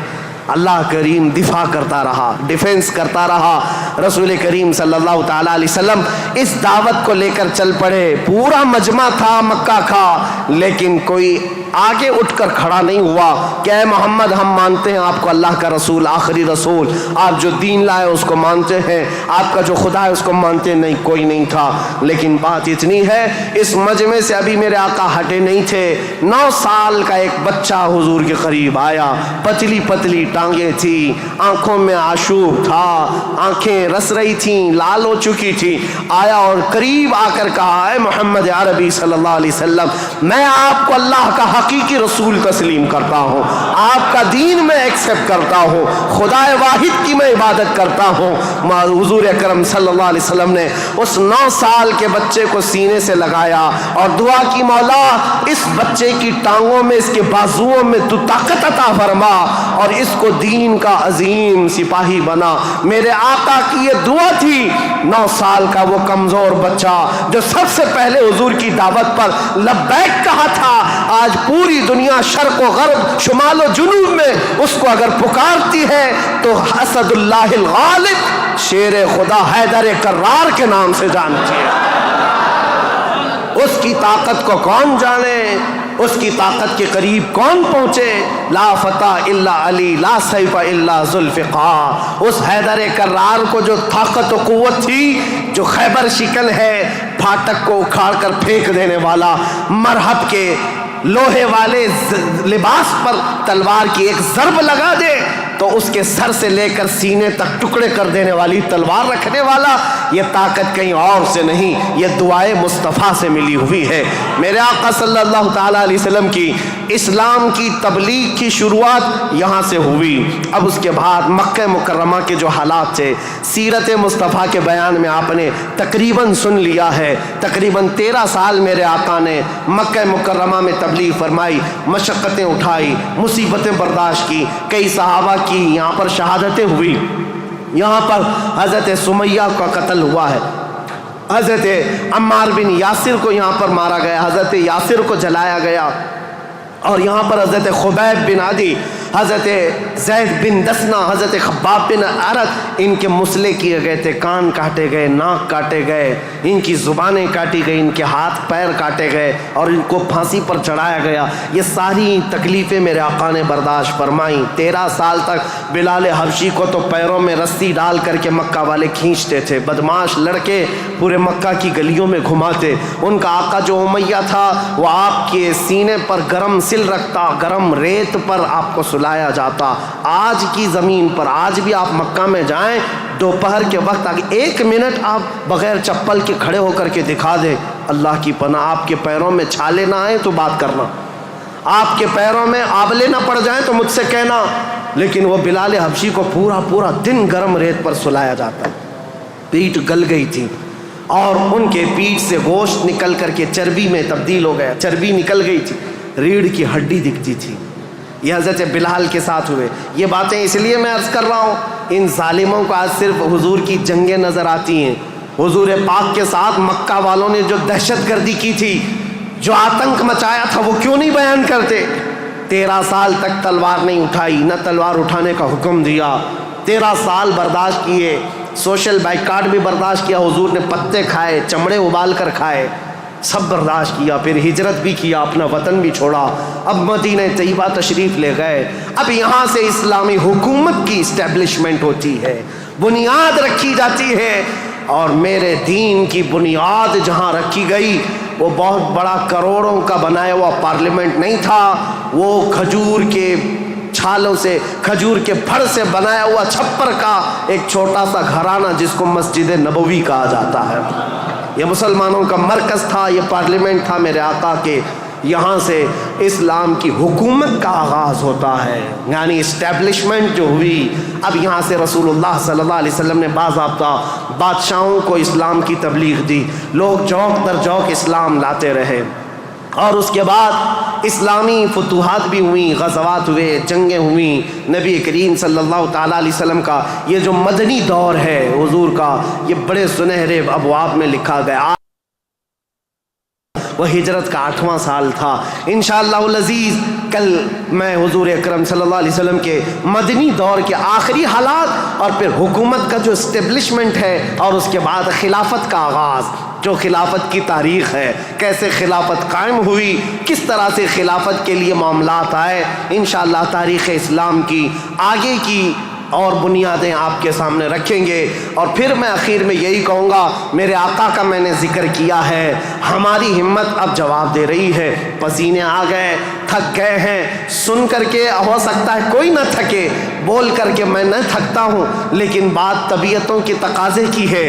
اللہ کریم دفاع کرتا رہا، ڈیفنس کرتا رہا۔ رسول کریم صلی اللہ تعالیٰ علیہ وسلم اس دعوت کو لے کر چل پڑے۔ پورا مجمع تھا مکہ کا، لیکن کوئی آگے اٹھ کر کھڑا نہیں ہوا کہ اے محمد ہم مانتے ہیں آپ کو اللہ کا رسول، آخری رسول، آپ جو دین لائے اس کو مانتے ہیں، آپ کا جو خدا ہے اس کو مانتے ہیں۔ نہیں، کوئی نہیں تھا۔ لیکن بات اتنی ہے، اس مجمع سے ابھی میرے آقا ہٹے نہیں تھے۔ 9 سال کا ایک بچہ حضور کے قریب آیا، پتلی پتلی ٹانگیں تھی، آنکھوں میں آشوب تھا، آنکھیں رس رہی تھیں، لال ہو چکی تھی۔ آیا اور قریب آ کر کہا، اے محمد عربی صلی اللہ علیہ وسلم، میں آپ کو اللہ کا حقیقی رسول تسلیم کرتا ہوں، آپ کا دین میں ایکسپٹ کرتا ہوں، خدا واحد کی میں عبادت کرتا ہوں۔ حضور اکرم صلی اللہ علیہ وسلم نے اس 9 سال کے بچے کو سینے سے لگایا اور دعا کی، مولا اس بچے کی ٹانگوں میں، اس کے بازوؤں میں تو طاقت عطا فرما اور اس کو دین کا عظیم سپاہی بنا۔ میرے آقا کی یہ دعا تھی۔ 9 سال کا وہ کمزور بچہ جو سب سے پہلے حضور کی دعوت پر لبیک کہا تھا، آج پوری دنیا شرق و غرب، شمال و جنوب میں اس کو اگر پکارتی ہے تو اسد اللہ الغالب، شیر خدا حیدر کرار کے نام سے جانتی ہے۔ اس کی طاقت کو کون جانے، اس کی طاقت کے قریب کون پہنچے؟ لا فتح الا علی، لا سیف الا ذوالفقار۔ اس حیدر کرار کو جو طاقت و قوت تھی، جو خیبر شکن ہے، پھاٹک کو اکھاڑ کر پھینک دینے والا، مرحب کے لوہے والے لباس پر تلوار کی ایک ضرب لگا دے تو اس کے سر سے لے کر سینے تک ٹکڑے کر دینے والی تلوار رکھنے والا، یہ طاقت کہیں اور سے نہیں، یہ دعائے مصطفیٰ سے ملی ہوئی ہے۔ میرے آقا صلی اللہ تعالیٰ علیہ وسلم کی اسلام کی تبلیغ کی شروعات یہاں سے ہوئی۔ اب اس کے بعد مکہ مکرمہ کے جو حالات تھے، سیرت مصطفیٰ کے بیان میں آپ نے تقریباً سن لیا ہے۔ تقریباً 13 سال میرے آقا نے مکہ مکرمہ میں تبلیغ فرمائی، مشقتیں اٹھائی، مصیبتیں برداشت کی، کئی صحابہ کی یہاں پر شہادتیں ہوئی۔ یہاں پر حضرت سمیہ کا قتل ہوا ہے، حضرت عمار بن یاسر کو یہاں پر مارا گیا، حضرت یاسر کو جلایا گیا، اور یہاں پر حضرت خبیب بن عدی، حضرت زید بن دسنا، حضرت خباب بن عرد، ان کے مسلے کیے گئے تھے، کان کاٹے گئے، ناک کاٹے گئے، ان کی زبانیں کاٹی گئی، ان کے ہاتھ پیر کاٹے گئے اور ان کو پھانسی پر چڑھایا گیا۔ یہ ساری تکلیفیں میرے آقا نے برداشت فرمائیں۔ 13 سال تک بلال حبشی کو تو پیروں میں رسی ڈال کر کے مکہ والے کھینچتے تھے، بدماش لڑکے پورے مکہ کی گلیوں میں گھماتے۔ ان کا آقا جو امیہ تھا وہ آپ کے سینے پر گرم سل رکھتا، گرم ریت پر آپ کو سلایا جاتا۔ آج کی زمین پر آج بھی آپ مکہ میں جائیں، دوپہر کے وقت 1 منٹ آپ بغیر چپل کے کھڑے ہو کر کے دکھا دیں، اللہ کی پناہ آپ کے پیروں میں چھالے نہ آئیں تو بات کرنا، آپ کے پیروں میں آبلے نہ پڑ جائیں تو مجھ سے کہنا، لیکن وہ بلال حبشی کو پورا دن گرم ریت پر سلایا جاتا، پیٹ گل گئی تھی اور ان کے پیٹ سے گوشت نکل کر کے چربی میں تبدیل ہو گیا، چربی نکل گئی تھی، ریڑھ کی ہڈی دکھتی تھی۔ یہ حضرت بلال کے ساتھ ہوئے۔ یہ باتیں اس لیے میں عرض کر رہا ہوں، ان ظالموں کو آج صرف حضور کی جنگیں نظر آتی ہیں۔ حضور پاک کے ساتھ مکہ والوں نے جو دہشت گردی کی تھی، جو آتنک مچایا تھا، وہ کیوں نہیں بیان کرتے؟ 13 سال تک تلوار نہیں اٹھائی، نہ تلوار اٹھانے کا حکم دیا، 13 سال برداشت کیے، سوشل بائیکاٹ بھی برداشت کیا، حضور نے پتے کھائے، چمڑے ابال کر کھائے، سب برداشت کیا، پھر ہجرت بھی کیا، اپنا وطن بھی چھوڑا، اب مدینہ طیبہ تشریف لے گئے۔ اب یہاں سے اسلامی حکومت کی اسٹیبلشمنٹ ہوتی ہے، بنیاد رکھی جاتی ہے، اور میرے دین کی بنیاد جہاں رکھی گئی وہ بہت بڑا کروڑوں کا بنایا ہوا پارلیمنٹ نہیں تھا، وہ کھجور کے چھالوں سے، کھجور کے پھڑ سے بنایا ہوا چھپر کا ایک چھوٹا سا گھرانہ جس کو مسجد نبوی کہا جاتا ہے، یہ مسلمانوں کا مرکز تھا، یہ پارلیمنٹ تھا میرے آقا کے۔ یہاں سے اسلام کی حکومت کا آغاز ہوتا ہے، یعنی اسٹیبلشمنٹ جو ہوئی۔ اب یہاں سے رسول اللہ صلی اللہ علیہ وسلم نے باضابطہ بادشاہوں کو اسلام کی تبلیغ دی، لوگ جوک در جوک اسلام لاتے رہے، اور اس کے بعد اسلامی فتوحات بھی ہوئیں، غزوات ہوئے، جنگیں ہوئیں۔ نبی کریم صلی اللہ تعالیٰ علیہ وسلم کا یہ جو مدنی دور ہے حضور کا، یہ بڑے سنہرے ابواب میں لکھا گیا۔ وہ ہجرت کا 8واں سال تھا۔ انشاءاللہ العزیز کل میں حضور اکرم صلی اللہ علیہ وسلم کے مدنی دور کے آخری حالات اور پھر حکومت کا جو اسٹیبلشمنٹ ہے، اور اس کے بعد خلافت کا آغاز، جو خلافت کی تاریخ ہے، کیسے خلافت قائم ہوئی، کس طرح سے خلافت کے لیے معاملات آئے، انشاءاللہ تاریخ اسلام کی آگے کی اور بنیادیں آپ کے سامنے رکھیں گے۔ اور پھر میں آخر میں یہی کہوں گا، میرے آقا کا میں نے ذکر کیا ہے، ہماری ہمت اب جواب دے رہی ہے، پسینے آ گئے، تھک گئے ہیں، سن کر کے ہو سکتا ہے کوئی نہ تھکے، بول کر کے میں نہ تھکتا ہوں، لیکن بات طبیعتوں کی تقاضے کی ہے۔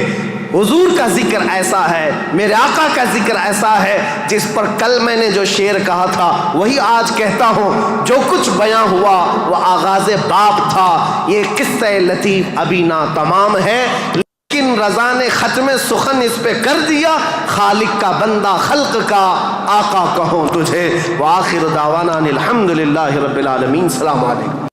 حضور کا ذکر ایسا ہے، میرے آقا کا ذکر ایسا ہے، جس پر کل میں نے جو شعر کہا تھا وہی آج کہتا ہوں، جو کچھ بیاں ہوا وہ آغاز باب تھا، یہ قصہ لطیف ابھی نا تمام ہے، لیکن رضا نے ختم سخن اس پہ کر دیا، خالق کا بندہ خلق کا آقا کہوں تجھے۔ وآخر دعوانا الحمدللہ رب العالمین۔ السلام علیکم۔